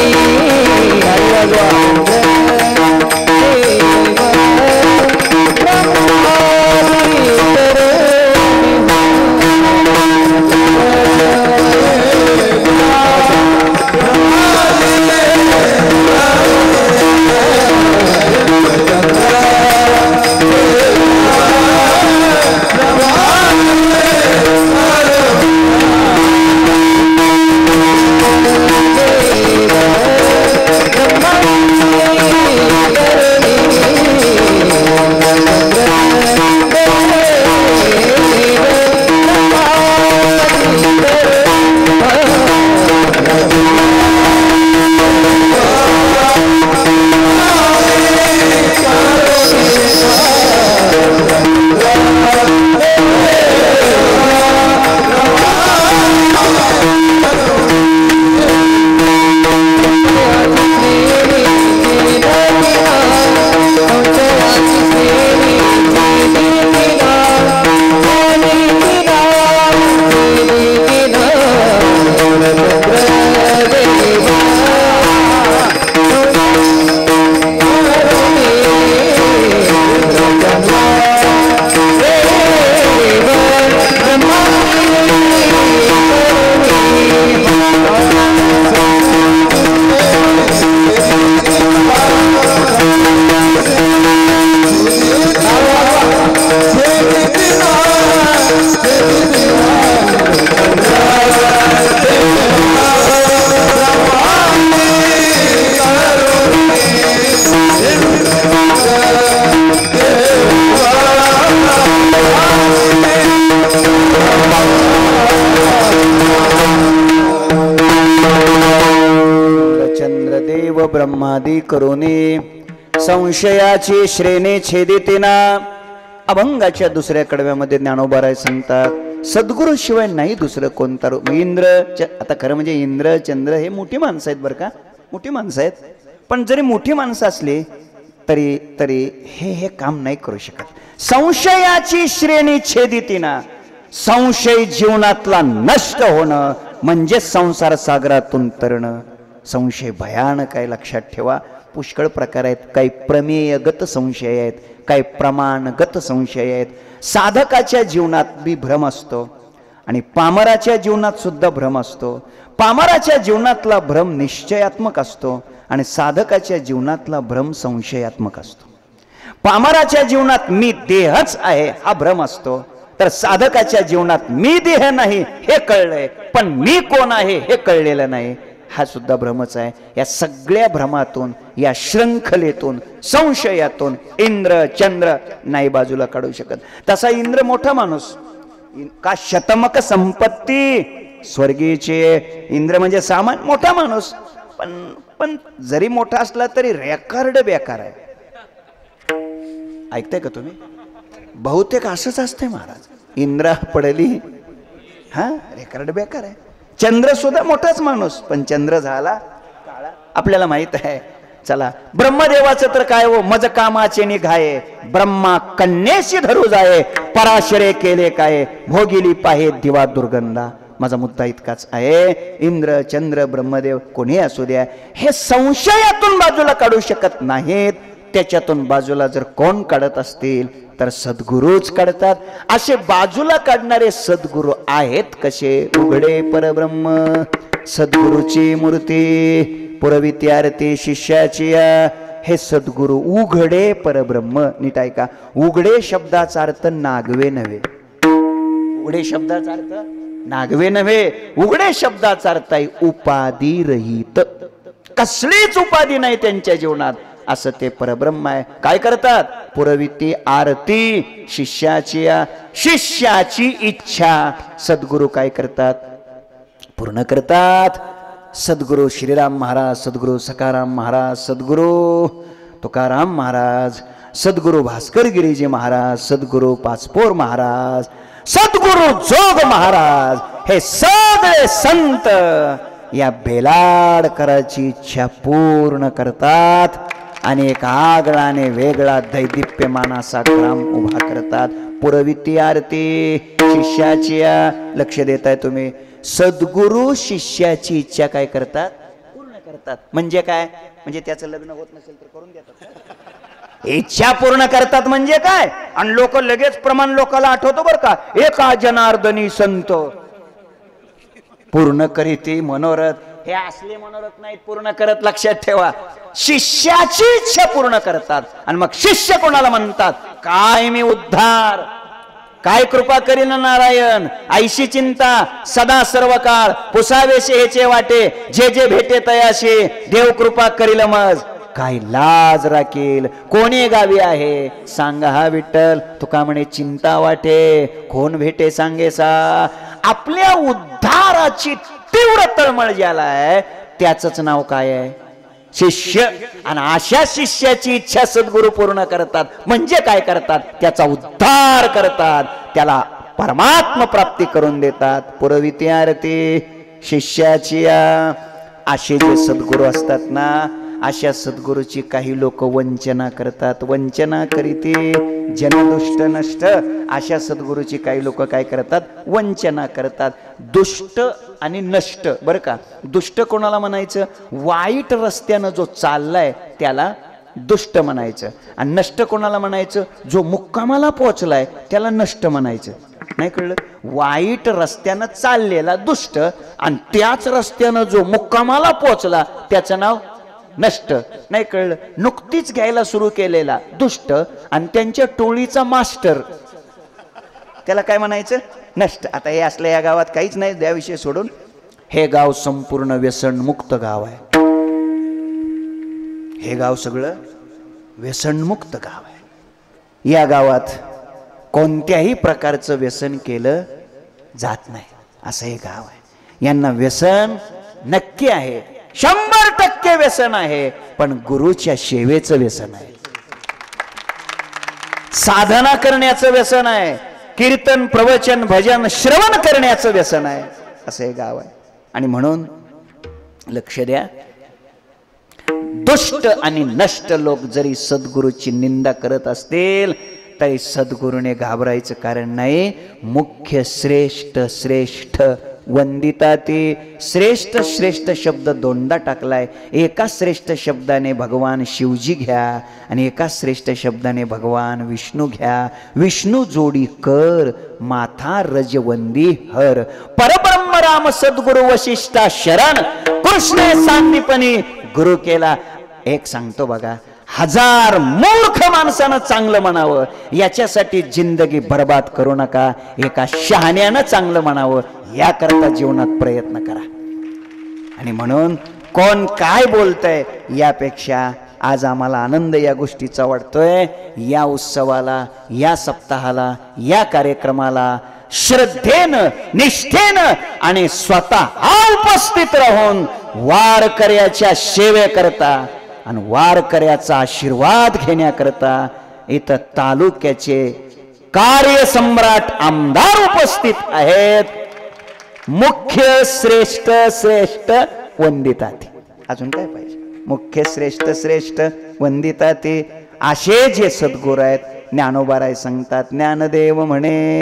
ब्रह्मादी करुणे संशयाची श्रेणी छेदितेना. अभंगाच्या दुसऱ्या कडव्यामध्ये ज्ञानोबाराय सांगतात सद्गुरू शिवाय नाही दुसरं कोणता. इंद्र, आता खरं म्हणजे इंद्र चंद्र हे मोठी माणसं आहेत बरं का, मोठी माणसं आहेत. पण जरी मोठी माणसं असली तरी तरी हे काम नाही करू शकत. संशयाची श्रेणी छेदितेना. संशय जीवनातला नष्ट होणं म्हणजे संसार सागरातून तरणं. संशय भयानक आहे, लक्षात ठेवा. पुष्कळ प्रकार आहेत. काही प्रमेयगत संशय आहेत, काही प्रमाणगत संशय आहेत. साधकाच्या जीवनात बी भ्रम असतो आणि पामराच्या जीवनात सुद्धा भ्रम असतो. पामराच्या जीवनातला भ्रम निश्चयात्मक असतो आणि साधकाच्या जीवनातला भ्रम संशयात्मक असतो. पामराच्या जीवनात मी देहच आहे हा भ्रम असतो, तर साधकाच्या जीवनात मी देह नाही हे कळलंय, पण मी कोण आहे हे कळलेलं नाही, हा सुद्धा भ्रमच आहे. या सगळ्या भ्रमातून, या शृंखलेतून, संशयातून इंद्र चंद्र नाही बाजूला काढू शकत. तसा इंद्र मोठा माणूस का, शतमक संपत्ती स्वर्गीचे. इंद्र म्हणजे सामान्य मोठा माणूस, पण जरी मोठा असला तरी रेकॉर्ड बेकार आहे. ऐकताय का तुम्ही? बहुतेक असंच असते महाराज. इंद्रा पडली हा, रेकॉर्ड बेकार आहे. चंद्र सुद्धा मोठाच माणूस, पण चंद्र झाला काळा, आपल्याला माहित आहे. चला, ब्रह्मदेवाचं तर काय हो, मज कामाचे निघाये, ब्रह्मा कन्येशी धरू जाये, पराशरे केले काय, भोगिली पाहे दिवा दुर्गंधा. माझा मुद्दा इतकाच आहे, इंद्र चंद्र ब्रह्मदेव कोणी असू द्या, हे संशयातून बाजूला काढू शकत नाहीत. त्याच्यातून बाजूला जर कोण काढत असतील तर सद्गुरूच काढतात. असे बाजूला काढणारे सद्गुरू आहेत कसे? उघडे परब्रह्म सद्गुरूची मूर्ती, पुरविती आरती शिष्याची. हे सद्गुरू उघडे परब्रह्म. नीट ऐका, उघडे शब्दाचा अर्थ नागवे नव्हे. उघडे शब्दाचा अर्थ नागवे नव्हे. उघडे शब्दाचा अर्थ आहे उपाधी रहित. कसलीच उपाधी नाही त्यांच्या जीवनात, असं ते परब्रह्म आहे. काय करतात? पुरविती आरती शिष्याची. शिष्याची इच्छा सद्गुरू काय करतात? पूर्ण करतात. सद्गुरू श्रीराम महाराज, सद्गुरू सखाराम महाराज, सद्गुरू तुकाराम महाराज, सद्गुरू भास्कर गिरीजी महाराज, सद्गुरू पाचपोर महाराज, सद्गुरू जोग महाराज, हे सगळे संत या बेलाडकराची इच्छा पूर्ण करतात आणि एक आगळा आणि वेगळा दैदिप्यमान असा ग्राम उभा करतात. पुरविती आरती शिष्याची. लक्ष देताय तुम्ही? सद्गुरू शिष्याची इच्छा काय करतात? पूर्ण करतात. म्हणजे काय? म्हणजे त्याचं लग्न होत नसेल तर करून देतात. इच्छा पूर्ण करतात म्हणजे काय? आणि लोक लगेच प्रमाण लोकाला आठवतो बरं का, एका जनार्दनी संत पूर्ण करीती मनोरथ. हे असले मनोरथ नाहीत पूर्ण करत, लक्षात ठेवा. शिष्याची इच्छा पूर्ण करतात. आणि मग शिष्य कोणाला म्हणतात? काय मी उद्धार, काय कृपा करीन नारायण, ऐशी चिंता सदा सर्व काळ, पुसावेशे हेचे वाटे, जे जे भेटे तयाशी, देव कृपा करील मज, काय लाज राखील, कोणी गावी आहे सांगा हा विठ्ठल, तुका म्हणे चिंता वाटे, कोण भेटे सांगेसा. आपल्या उद्धाराची तीव्र तळमळ ज्याला आहे त्याचंच नाव काय आहे? शिष्य. आणि अशा शिष्याची इच्छा सद्गुरू पूर्ण करतात. म्हणजे काय करतात? त्याचा उद्धार करतात, त्याला परमात्म प्राप्ती करून देतात. पुरविती आरती शिष्याची. असे जे सद्गुरू असतात ना, अशा सद्गुरूची काही लोक वंचना करतात. वंचना करीती जनदुष्ट नष्ट. अशा सद्गुरूची काही लोक काय करतात? वंचना करतात. दुष्ट आणि नष्ट. बरं का, दुष्ट कोणाला म्हणायचं? वाईट रस्त्यानं जो चाललाय त्याला दुष्ट म्हणायचं. आणि नष्ट कोणाला म्हणायचं? जो मुक्कामाला पोहोचलाय त्याला नष्ट म्हणायचं. नाही कळलं? वाईट रस्त्यानं चाललेला दुष्ट, आणि त्याच रस्त्यानं जो मुक्कामाला पोहोचला त्याचं नाव नष्ट. नाही कळलं? नुकतीच घ्यायला सुरू केलेला दुष्ट, आणि त्यांच्या टोळीचा मास्टर त्याला काय म्हणायचं? नष्ट. आता हे असलं या गावात काहीच नाही, त्याविषयी सोडून. हे गाव संपूर्ण व्यसनमुक्त गाव आहे. हे गाव सगळं व्यसनमुक्त गाव आहे. या गावात कोणत्याही प्रकारचं व्यसन केलं जात नाही, असं हे गाव आहे. यांना व्यसन नक्की आहे, 100% व्यसन आहे, पण गुरुच्या सेवेचं व्यसन आहे, साधना करण्याचं व्यसन आहे, कीर्तन प्रवचन भजन श्रवण करण्याचं व्यसन आहे. असं हे गाव आहे. आणि म्हणून लक्ष द्या, दुष्ट आणि नष्ट लोक जरी सद्गुरूची निंदा करत असतील तरी सद्गुरूने घाबरायचं कारण नाही. मुख्य श्रेष्ठ श्रेष्ठ वंदिता ते श्रेष्ठ श्रेष्ठ शब्द दोनदा टाकलाय. एका श्रेष्ठ शब्दाने भगवान शिवजी घ्या आणि एका श्रेष्ठ शब्दाने भगवान विष्णू घ्या. विष्णू जोडी कर माथा रजवंदी हर. परब्रह्म राम सद्गुरु वशिष्ठा शरण कृष्ण सांदीपनी गुरु केला. एक सांगतो बघा, 1000 मूर्ख माणसानं चांगलं म्हणावं याच्यासाठी जिंदगी बर्बाद करू नका. एका शहाण्यानं चांगलं म्हणावं याकरता जीवनात प्रयत्न करा. आणि म्हणून कोण काय बोलतंय यापेक्षा आज आम्हाला आनंद या गोष्टीचा वाटतोय. या उत्सवाला, या सप्ताहाला, या कार्यक्रमाला श्रद्धेनं, निष्ठेनं आणि स्वतः उपस्थित राहून वारकऱ्याच्या सेवेकरता आणि वारकऱ्याचा आशीर्वाद घेण्याकरता इथं तालुक्याचे कार्यसम्राट आमदार उपस्थित आहेत. मुख्य श्रेष्ठ श्रेष्ठ वंदिताते. अजून काय पाहिजे? मुख्य श्रेष्ठ श्रेष्ठ वंदिताते असे जे सद्गुरू आहेत. ज्ञानोबाराय सांगतात, ज्ञानदेव म्हणे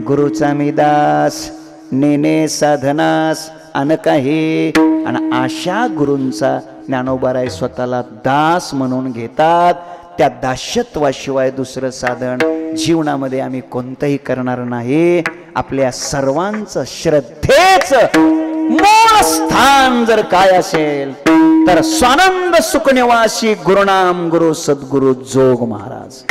गुरुचा मी दास नेने साधनास अन काही. आणि अशा गुरूंचा ज्ञानोबाराय स्वतःला दास म्हणून घेतात. त्या दास्यत्वाशिवाय दुसरं साधन जीवनामध्ये आम्ही कोणतंही करणार नाही. आपल्या सर्वांचं श्रद्धेचं मूळ स्थान जर काय असेल तर स्वानंद सुखनिवासी गुरुनाम गुरु सद्गुरु जोग महाराज.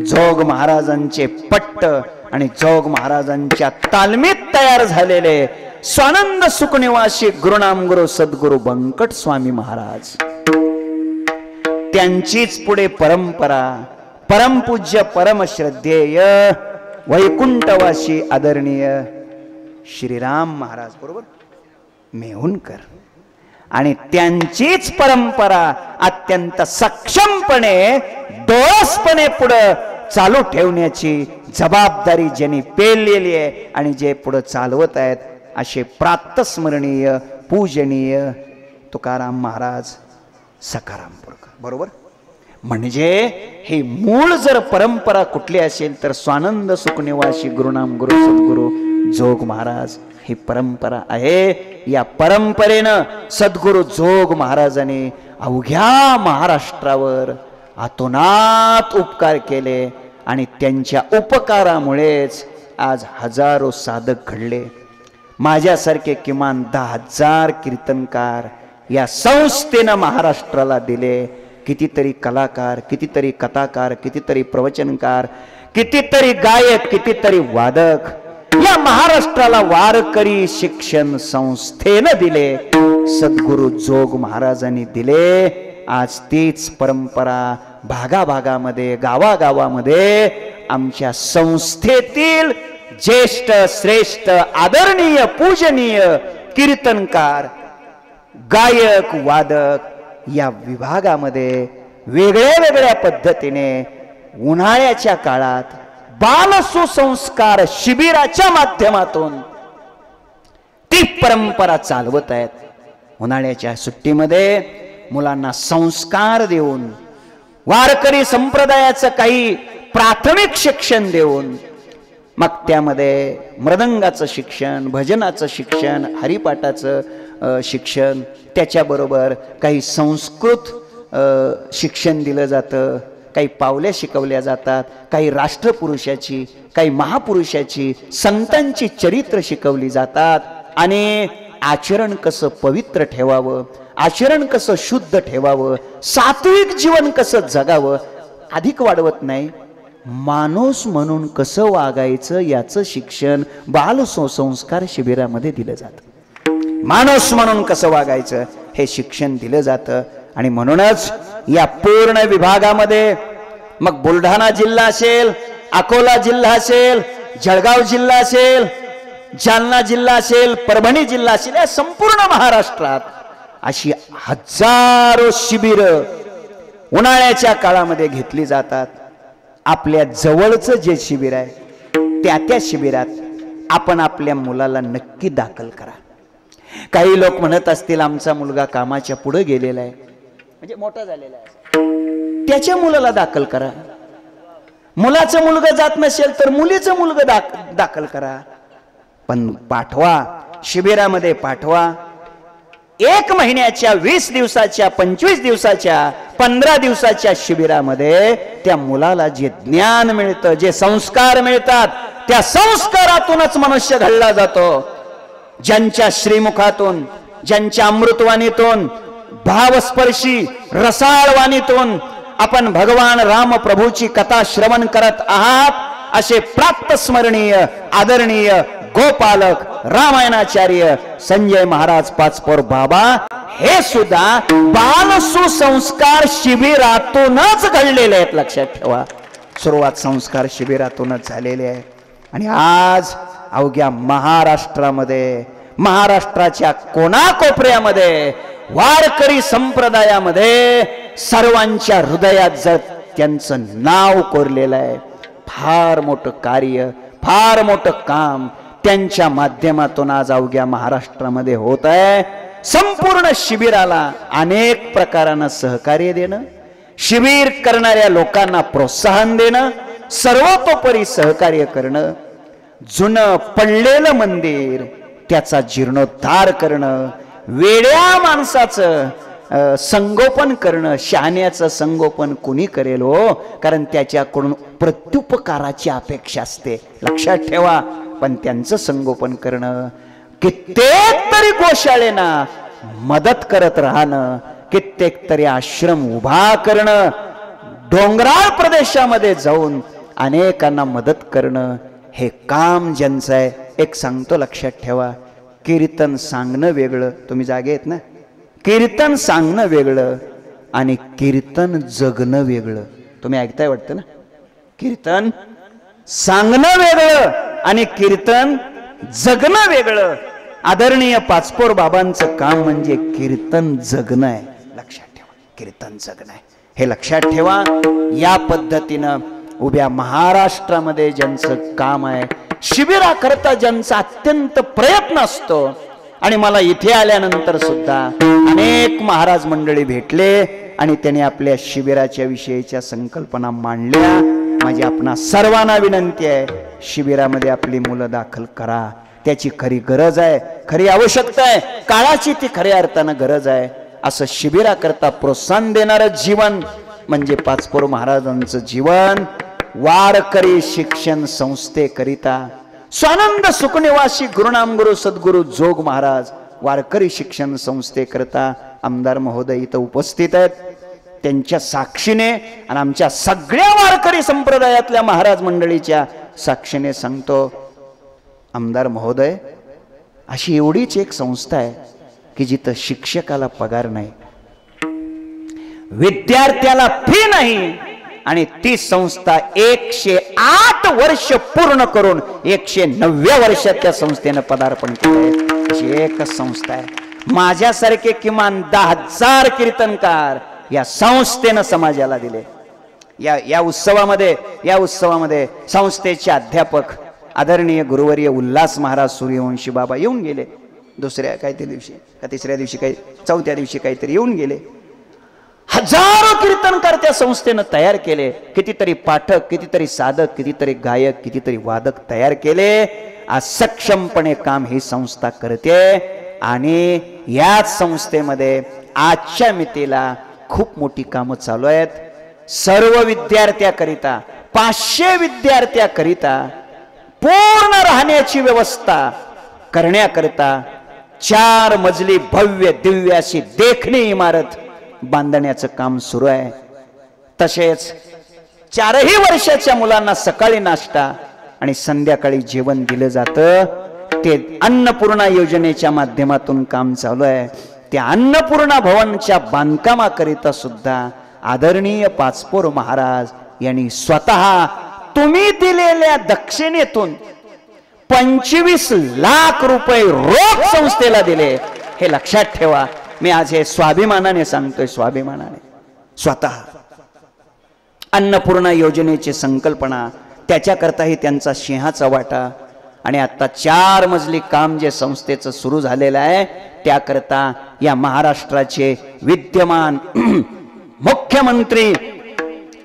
जोग महाराजांचे पट्ट आणि जोग महाराजांच्या तालमीत तयार झालेले स्वानंद सुखनिवासी गुरुनाम गुरु सद्गुरु बंकट स्वामी महाराज. त्यांचीच पुढे परंपरा परमपूज्य परमश्रद्धेय वैकुंठवासी आदरणीय श्रीराम महाराज बरोबर मेहुणकर. आणि त्यांचीच परंपरा अत्यंत सक्षमपणे डोळसपणे पुढे चालू ठेवण्याची जबाबदारी ज्यांनी पेललेली आहे आणि जे पुढे चालवत आहेत असे प्रातस्मरणीय पूजनीय तुकाराम महाराज सखारामपूरकर बरोबर. म्हणजे हे मूळ जर परंपरा कुठली असेल तर स्वानंद सुखनिवासी गुरुनाम गुरु सद्गुरु जोग महाराज ही परंपरा आहे. या परंपरेनं सद्गुरु जोग महाराजांनी अवघ्या महाराष्ट्रावर अतोनात उपकार केले आणि त्यांच्या उपकारामुळेच आज हजारो साधक घडले. माझ्यासारखे किमान 10,000 कीर्तनकार या संस्थेनं महाराष्ट्राला दिले. कितीतरी कलाकार, कितीतरी कथाकार, कितीतरी प्रवचनकार, कितीतरी गायक, कितीतरी वादक या महाराष्ट्राला वारकरी शिक्षण संस्थेनं दिले. सद्गुरु जोग महाराजांनी दिले. आज तीच परंपरा भागाभागामध्ये गावागावामध्ये आमच्या संस्थेतील ज्येष्ठ श्रेष्ठ आदरणीय पूजनीय कीर्तनकार गायक वादक या विभागामध्ये वेगळ्या वेगळ्या पद्धतीने उन्हाळ्याच्या काळात बालसुसंस्कार शिबिराच्या माध्यमातून ती परंपरा चालवत आहेत. उन्हाळ्याच्या सुट्टीमध्ये मुलांना संस्कार देऊन वारकरी संप्रदायाचं काही प्राथमिक शिक्षण देऊन मग त्यामध्ये मृदंगाचं शिक्षण, भजनाचं शिक्षण, हरिपाठाचं शिक्षण, त्याच्याबरोबर काही संस्कृत शिक्षण दिलं जातं, काही पावल्या शिकवल्या जातात, काही राष्ट्रपुरुषाची, काही महापुरुषाची, संतांची चरित्र शिकवली जातात. आणि आचरण कसं पवित्र ठेवावं, आचरण कसं शुद्ध ठेवावं, सात्विक जीवन कसं जगावं, अधिक वाढवत नाही, माणूस म्हणून कसं वागायचं याचं शिक्षण बालसंस्कार शिबिरामध्ये दिलं जातं. माणूस म्हणून कसं वागायचं हे शिक्षण दिलं जातं. आणि म्हणूनच या पूर्ण विभागामध्ये मग बुलढाणा जिल्हा असेल, अकोला जिल्हा असेल, जळगाव जिल्हा असेल, जालना जिल्हा असेल, परभणी जिल्हा असेल, या संपूर्ण महाराष्ट्रात अशी हजारो शिबिरं उन्हाळ्याच्या काळामध्ये घेतली जातात. आपल्या जवळचं जे शिबिर आहे त्या शिबिरात आपण आपल्या मुलाला नक्की दाखल करा. काही लोक म्हणत असतील आमचा मुलगा कामाच्या पुढे गेलेला आहे, म्हणजे मोठा झालेला आहे, त्याच्या मुलाला दाखल करा. मुलाचं मुलगा जात नसेल तर मुलीचं मुलगा दाखल करा. पण पाठवा, शिबिरामध्ये पाठवा. 1 महिन्याच्या, 20 दिवसाच्या, 25 दिवसाच्या, 15 दिवसाच्या शिबिरामध्ये त्या मुलाला जे ज्ञान मिळतं, जे संस्कार मिळतात, त्या संस्कारातूनच मनुष्य घडला जातो. ज्यांच्या श्रीमुखातून, ज्यांच्या अमृतवाणीतून, भावस्पर्शी रसाळवाणीतून आपण भगवान राम प्रभूची कथा श्रवण करत आहात, असे प्राप्तस्मरणीय आदरणीय गोपालक रामायणाचार्य संजय महाराज पाचपोर बाबा हे सुद्धा बाल सुसंस्कार शिबिरातूनच घडलेले आहेत. लक्षात ठेवा, सुरुवात संस्कार शिबिरातूनच झालेली आहे. आणि आज अवघ्या महाराष्ट्रामध्ये, महाराष्ट्राच्या कोणाकोपऱ्यामध्ये, वारकरी संप्रदायामध्ये सर्वांच्या हृदयात जर त्यांचं नाव कोरलेलं आहे. फार मोठं कार्य, फार मोठं काम त्यांच्या माध्यमातून आज अवघ्या महाराष्ट्रामध्ये होत आहे. संपूर्ण शिबिराला अनेक प्रकारानं सहकार्य देणं, शिबिर करणाऱ्या लोकांना प्रोत्साहन देणं, सर्वतोपरी सहकार्य करणं, जुनं पडलेलं मंदिर त्याचा जीर्णोद्धार करणं, वेड्या माणसाचं संगोपन करणं. शहाण्याचं संगोपन कुणी करेल हो, कारण त्याच्याकडून प्रत्युपकाराची अपेक्षा असते. लक्षात ठेवा. पण त्यांचं संगोपन करणं, कित्येक तरी गोशाळेना मदत करत राहणं, कित्येक तरी आश्रम उभा करणं, डोंगराळ प्रदेशामध्ये जाऊन अनेकांना मदत करणं, हे काम ज्यांचं आहे. एक सांगतो, लक्षात ठेवा, कीर्तन सांगणं वेगळं, तुम्ही जागे आहेत ना, कीर्तन सांगणं वेगळं आणि कीर्तन जगणं वेगळं. तुम्ही ऐकताय वाटतं ना. कीर्तन सांगणं वेगळं आणि कीर्तन जगणं वेगळं. आदरणीय पाचपोर बाबांचं काम म्हणजे कीर्तन जगणं आहे. लक्षात ठेवा, कीर्तन जगणं आहे, हे लक्षात ठेवा. या पद्धतीनं उभ्या महाराष्ट्रामध्ये ज्यांचं काम आहे, शिबिराकरता ज्यांचा अत्यंत प्रयत्न असतो, आणि मला इथे आल्यानंतर सुद्धा अनेक महाराज मंडळी भेटले आणि त्यांनी आपल्या शिबिराच्या विषयीच्या संकल्पना मांडल्या. माझी आपणा सर्वांना विनंती आहे, शिबिरामध्ये आपली मुलं दाखल करा. त्याची खरी गरज आहे, खरी आवश्यकता आहे, काळाची ती खऱ्या अर्थानं गरज आहे. असं शिबिराकरता प्रोत्साहन देणारं जीवन म्हणजे पाचपोर महाराजांचं जीवन. वारकरी शिक्षण संस्थेकरिता स्वानंद सुखनिवासी गुरुनाम गुरु सद्गुरु जोग महाराज वारकरी शिक्षण संस्थेकरता आमदार महोदय इथं उपस्थित आहेत. त्यांच्या साक्षीने आणि आमच्या सगळ्या वारकरी संप्रदायातल्या महाराज मंडळीच्या साक्षीने सांगतो, आमदार महोदय, अशी एवढीच एक संस्था आहे की जिथं शिक्षकाला पगार नाही, विद्यार्थ्याला फी नाही, आणि ती संस्था 108 वर्ष पूर्ण करून 109व्या वर्षात त्या संस्थेनं पदार्पण केलंय. अशी एकच संस्था आहे. माझ्यासारखे किमान 10,000 कीर्तनकार या संस्थेनं समाजाला दिले. या उत्सवामध्ये संस्थेचे अध्यापक आदरणीय गुरुवर्य उल्हास महाराज सूर्यवंशी बाबा येऊन गेले. दुसऱ्या काहीतरी दिवशी का तिसऱ्या दिवशी काही चौथ्या दिवशी काहीतरी येऊन गेले. हजारो कीर्तनकार त्या संस्थेनं तयार केले. कितीतरी पाठक, कितीतरी साधक, कितीतरी गायक, कितीतरी वादक तयार केले. आज सक्षमपणे काम ही संस्था करते. आणि याच संस्थेमध्ये आजच्या मितीला खूप मोठी कामं चालू आहेत. सर्व विद्यार्थ्याकरिता 500 विद्यार्थ्याकरिता पूर्ण राहण्याची व्यवस्था करण्याकरिता 4 मजली भव्य दिव्य अशी देखणी इमारत बांधण्याचं काम सुरू आहे. तसेच 4ही वर्षाच्या मुलांना सकाळी नाश्ता आणि संध्याकाळी जेवण दिलं जातं. ते अन्नपूर्णा योजनेच्या माध्यमातून काम चालू आहे. त्या अन्नपूर्णा भवनच्या बांधकामाकरिता सुद्धा आदरणीय पाचपोर महाराज यांनी स्वतः तुम्ही दिलेल्या दक्षिणेतून 25 लाख रुपये रोख संस्थेला दिले. हे लक्षात ठेवा. मी आज हे स्वाभिमानाने सांगतोय, स्वाभिमानाने. स्वतः अन्नपूर्णा योजनेची संकल्पना, त्याच्याकरताही त्यांचा सिंहाचा वाटा. आणि आता 4 मजली काम जे संस्थेचं सुरू झालेलं आहे त्याकरता या महाराष्ट्राचे विद्यमान मुख्यमंत्री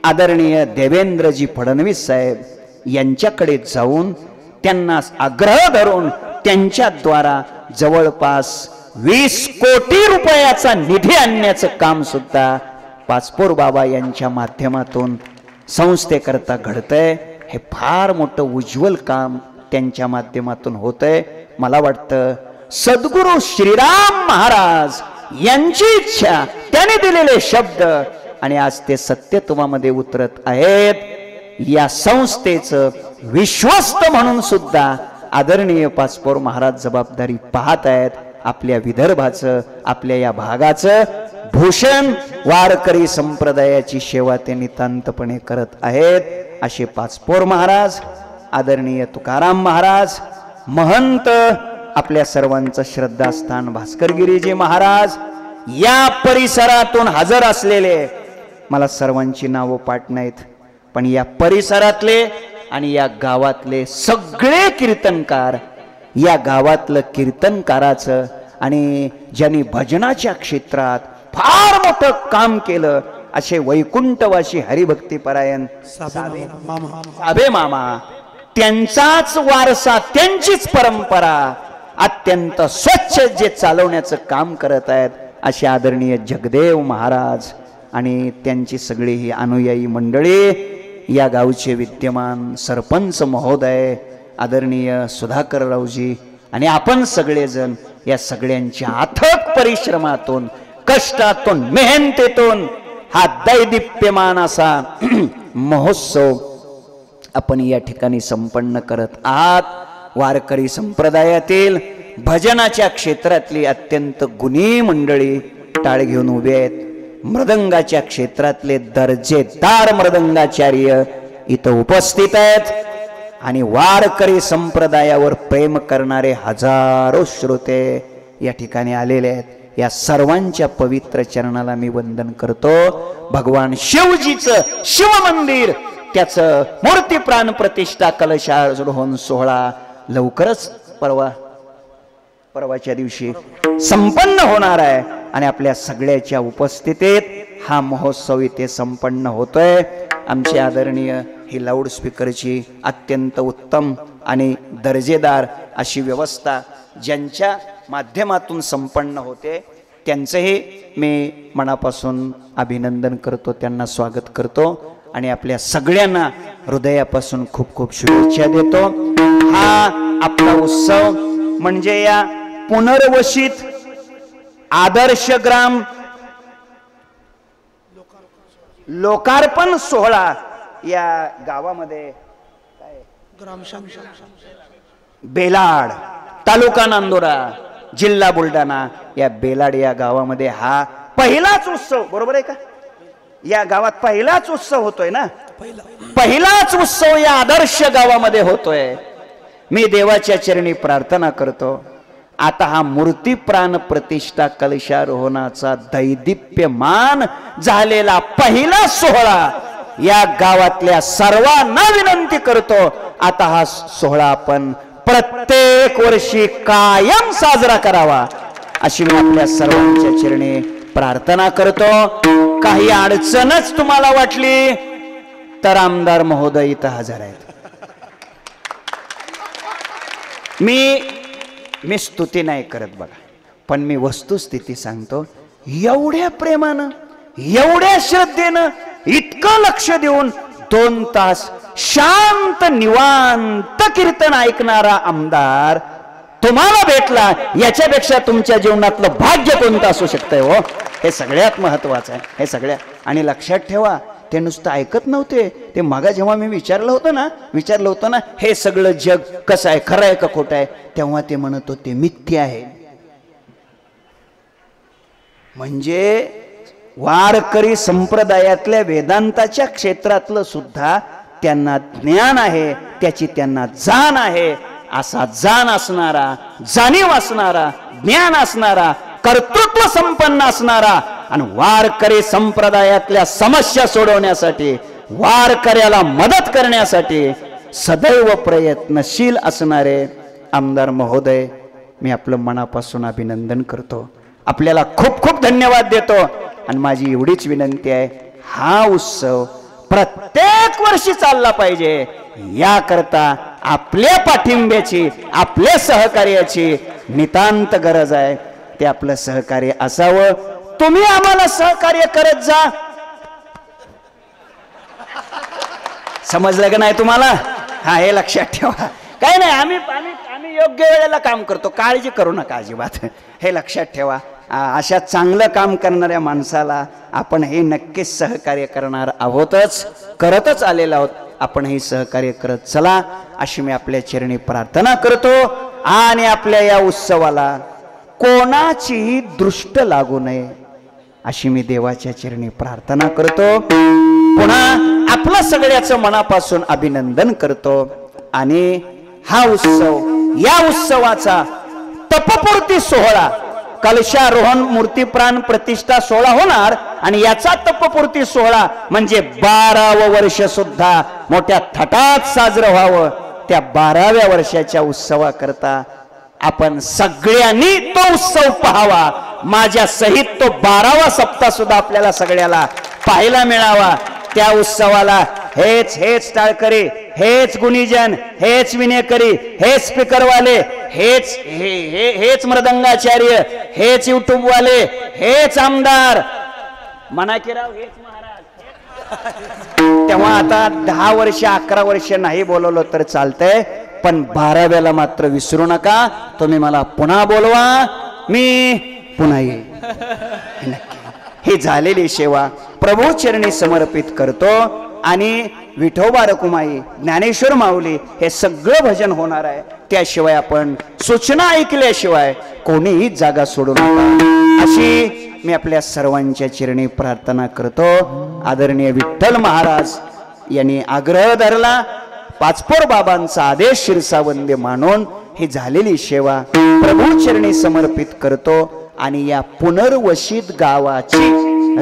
आदरणीय देवेंद्रजी फडणवीस साहेब यांच्याकडे जाऊन त्यांना आग्रह धरून त्यांच्याद्वारा जवळपास 20 कोटी रुपयाचा निधी आणण्याचं काम सुद्धा पाचपोर बाबा यांच्या माध्यमातून संस्थेकरता घडतंय. हे फार मोठं उज्ज्वल काम त्यांच्या माध्यमातून होतंय. मला वाटतं सद्गुरू श्रीराम महाराज यांची इच्छा, त्याने दिलेले शब्द आणि आज ते सत्यत्वामध्ये उतरत आहेत. या संस्थेचं विश्वस्त म्हणून सुद्धा आदरणीय पाचपोर महाराज जबाबदारी पाहत आहेत. आपल्या विदर्भाचं, आपल्या या भागाचं भूषण वारकरी संप्रदायाची सेवा ते नितांतपणे करत आहेत. असे पाचपोर महाराज, आदरणीय तुकाराम महाराज, महंत आपल्या सर्वांचं श्रद्धास्थान भास्करगिरीजी महाराज, या परिसरातून हजर असलेले, मला सर्वांची नावं पाठ नाहीत, पण या परिसरातले आणि या गावातले सगळे कीर्तनकार, या गावातलं कीर्तनकाराचं आणि ज्यांनी भजनाच्या क्षेत्रात फार मोठं काम केलं असे वैकुंठवासी हरिभक्तीपरायण साबे मामा, त्यांचाच वारसा, त्यांचीच परंपरा अत्यंत स्वच्छ जे चालवण्याचं काम करत आहेत असे आदरणीय जगदेव महाराज आणि त्यांची सगळी ही अनुयायी मंडळी, या गावचे विद्यमान सरपंच महोदय आदरणीय सुधाकररावजी आणि आपण सगळेजण, या सगळ्यांच्या अथक परिश्रमातून, कष्टातून, मेहनतीतून हा दैदिप्यमान असा महोत्सव आपण या ठिकाणी संपन्न करत आहात. वारकरी संप्रदायातील भजनाच्या क्षेत्रातली अत्यंत गुणी मंडळी टाळ घेऊन उभे आहेत. मृदंगाच्या क्षेत्रातले दर्जेदार मृदंगाचार्य इथं उपस्थित आहेत आणि वारकरी संप्रदायावर प्रेम करणारे हजारो श्रोते या ठिकाणी आलेले आहेत. या सर्वांच्या पवित्र चरणाला मी वंदन करतो. भगवान शिवजीचं शिवमंदिर, त्याचं मूर्ती प्राण प्रतिष्ठा कलशारोहण सोहळा लवकरच परवाच्या दिवशी संपन्न होणार आहे आणि आपल्या सगळ्याच्या उपस्थितीत हा महोत्सव इथे संपन्न होतोय. आमचे आदरणीय ही लाऊडस्पीकरची अत्यंत उत्तम आणि दर्जेदार अशी व्यवस्था ज्यांच्या माध्यमातून संपन्न होते त्यांचंही मी मनापासून अभिनंदन करतो, त्यांना स्वागत करतो आणि आपल्या सगळ्यांना हृदयापासून खूप खूप शुभेच्छा देतो. हा आपला उत्सव म्हणजे या पुनर्वसित आदर्श ग्राम लोकार्पण सोहळा या गावामध्ये बेलाड, तालुका नांदुरा, जिल्हा बुलढाणा, या बेलाड या गावामध्ये हा पहिलाच उत्सव, बरोबर आहे का? या गावात पहिलाच उत्सव होतोय ना, पहिलाच उत्सव या आदर्श गावामध्ये होतोय. मी देवाच्या चरणी प्रार्थना करतो, आता हा मूर्ती प्राण प्रतिष्ठा कलशारोहणाचा दैदिप्यमान झालेला पहिला सोहळा या गावातल्या सर्वांना विनंती करतो, आता हा सोहळा आपण प्रत्येक वर्षी कायम साजरा करावा अशी मी आपल्या सर्वांच्या चरणी प्रार्थना करतो. काही अडचणच तुम्हाला वाटली तर आमदार महोदय इथं हजर आहेत. मी स्तुती नाही करत बघा, पण मी वस्तुस्थिती सांगतो. एवढ्या प्रेमानं, एवढ्या श्रद्धेनं, इतकं लक्ष देऊन 2 तास शांत निवांत कीर्तन ऐकणारा आमदार तुम्हाला भेटला, याच्यापेक्षा तुमच्या जीवनातलं भाग्य कोणतं असू शकतंय हो? हे सगळ्यात महत्वाचं आहे. हे सगळ्या, आणि लक्षात ठेवा, ते नुसतं ऐकत नव्हते. ते मागा जेव्हा मी विचारलं होतं ना हे सगळं जग कसं आहे, खरं आहे का खोटं आहे, तेव्हा ते म्हणत होते मिथ्य आहे. म्हणजे वारकरी संप्रदायातल्या वेदांताच्या क्षेत्रातलं सुद्धा त्यांना ज्ञान आहे, त्याची त्यांना जाण आहे. असा जाण असणारा, जाणीव असणारा, ज्ञान असणारा, कर्तृत्व संपन्न असणारा आणि वारकरी संप्रदायातल्या समस्या सोडवण्यासाठी, वारकऱ्याला मदत करण्यासाठी सदैव प्रयत्नशील असणारे आमदार महोदय, मी आपलं मनापासून अभिनंदन करतो. आपल्याला खूप खूप धन्यवाद देतो आणि माझी एवढीच विनंती आहे, हा उत्सव प्रत्येक वर्षी चालला पाहिजे, याकरता आपल्या पाठिंब्याची, आपल्या सहकार्याची नितांत गरज आहे. ते आपलं सहकार्य असावं. तुम्ही आम्हाला सहकार्य करत जा. समजलं का नाही तुम्हाला? हा, हे लक्षात ठेवा. काय नाही, आम्ही योग्य वेळेला काम करतो, काळजी करू नका अजिबात. हे लक्षात ठेवा. अशा चांगलं काम करणाऱ्या माणसाला आपण हे नक्कीच सहकार्य करणार आहोतच, करतच आलेलो आहोत. आपण हे सहकार्य करत चला अशी मी आपल्या चरणी प्रार्थना करतो. आणि आपल्या या उत्सवाला कोणाचीही दृष्ट लागू नये अशी मी देवाच्या चरणी प्रार्थना करतो. पुन्हा आपलं सगळ्याचं मनापासून अभिनंदन करतो. आणि हा उत्सव, या उत्सवाचा तपपूर्ती सोहळा, कलशारोहण, मूर्ती प्राण प्रतिष्ठा सोहळा होणार. आणि याचा तपपूर्ती सोहळा म्हणजे 12वं वर्ष सुद्धा मोठ्या थाटात साजरं व्हावं. त्या 12व्या वर्षाच्या उत्सवाकरता आपण सगळ्यांनी तो उत्सव पाहावा. माझ्या सहित तो 12वा सप्ताह सुद्धा आपल्याला सगळ्याला पाहायला मिळावा. त्या उत्सवाला हेच टाळकरी, हेच गुणीजन, हेच विनेकरी, हेच स्पीकरवाले, हेच मृदंगाचार्य, हेच युट्यूब वाले, हेच आमदार, मनाकीराव, हेच महाराज. तेव्हा आता 10 वर्ष 11 वर्ष नाही बोलवलं तर चालतंय, पण 12व्याला मात्र विसरू नका. तुम्ही मला पुन्हा बोलवा, मी पुन्हा येईल. ही झालेली सेवा प्रभू चरणी समर्पित करतो. आणि विठोबा रखुमाई, ज्ञानेश्वर माऊली हे सगळं भजन होणार आहे. त्याशिवाय आपण सूचना ऐकल्याशिवाय कोणीही जागा सोडू नका अशी मी आपल्या सर्वांच्या चरणी प्रार्थना करतो. आदरणीय विठ्ठल महाराज यांनी आग्रह धरला. पाचपोर बाबांचा आदेश शिरसावंदे मानून ही झालेली सेवा प्रभू चरणी समर्पित करतो. आणि या पुनर्वसित गावाची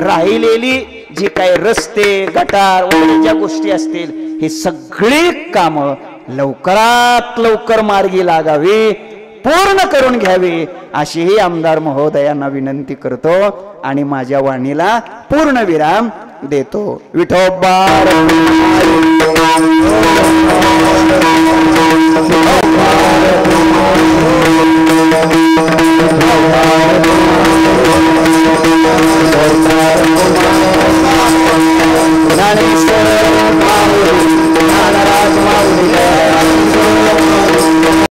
राहिलेली जी काही रस्ते, गटार वगैरे ज्या गोष्टी असतील, ही सगळी कामं लवकरात लवकर मार्गी लागावी, पूर्ण करून घ्यावी अशीही आमदार महोदयांना विनंती करतो. आणि माझ्या वाणीला पूर्ण विराम देतो. विठोबा Oh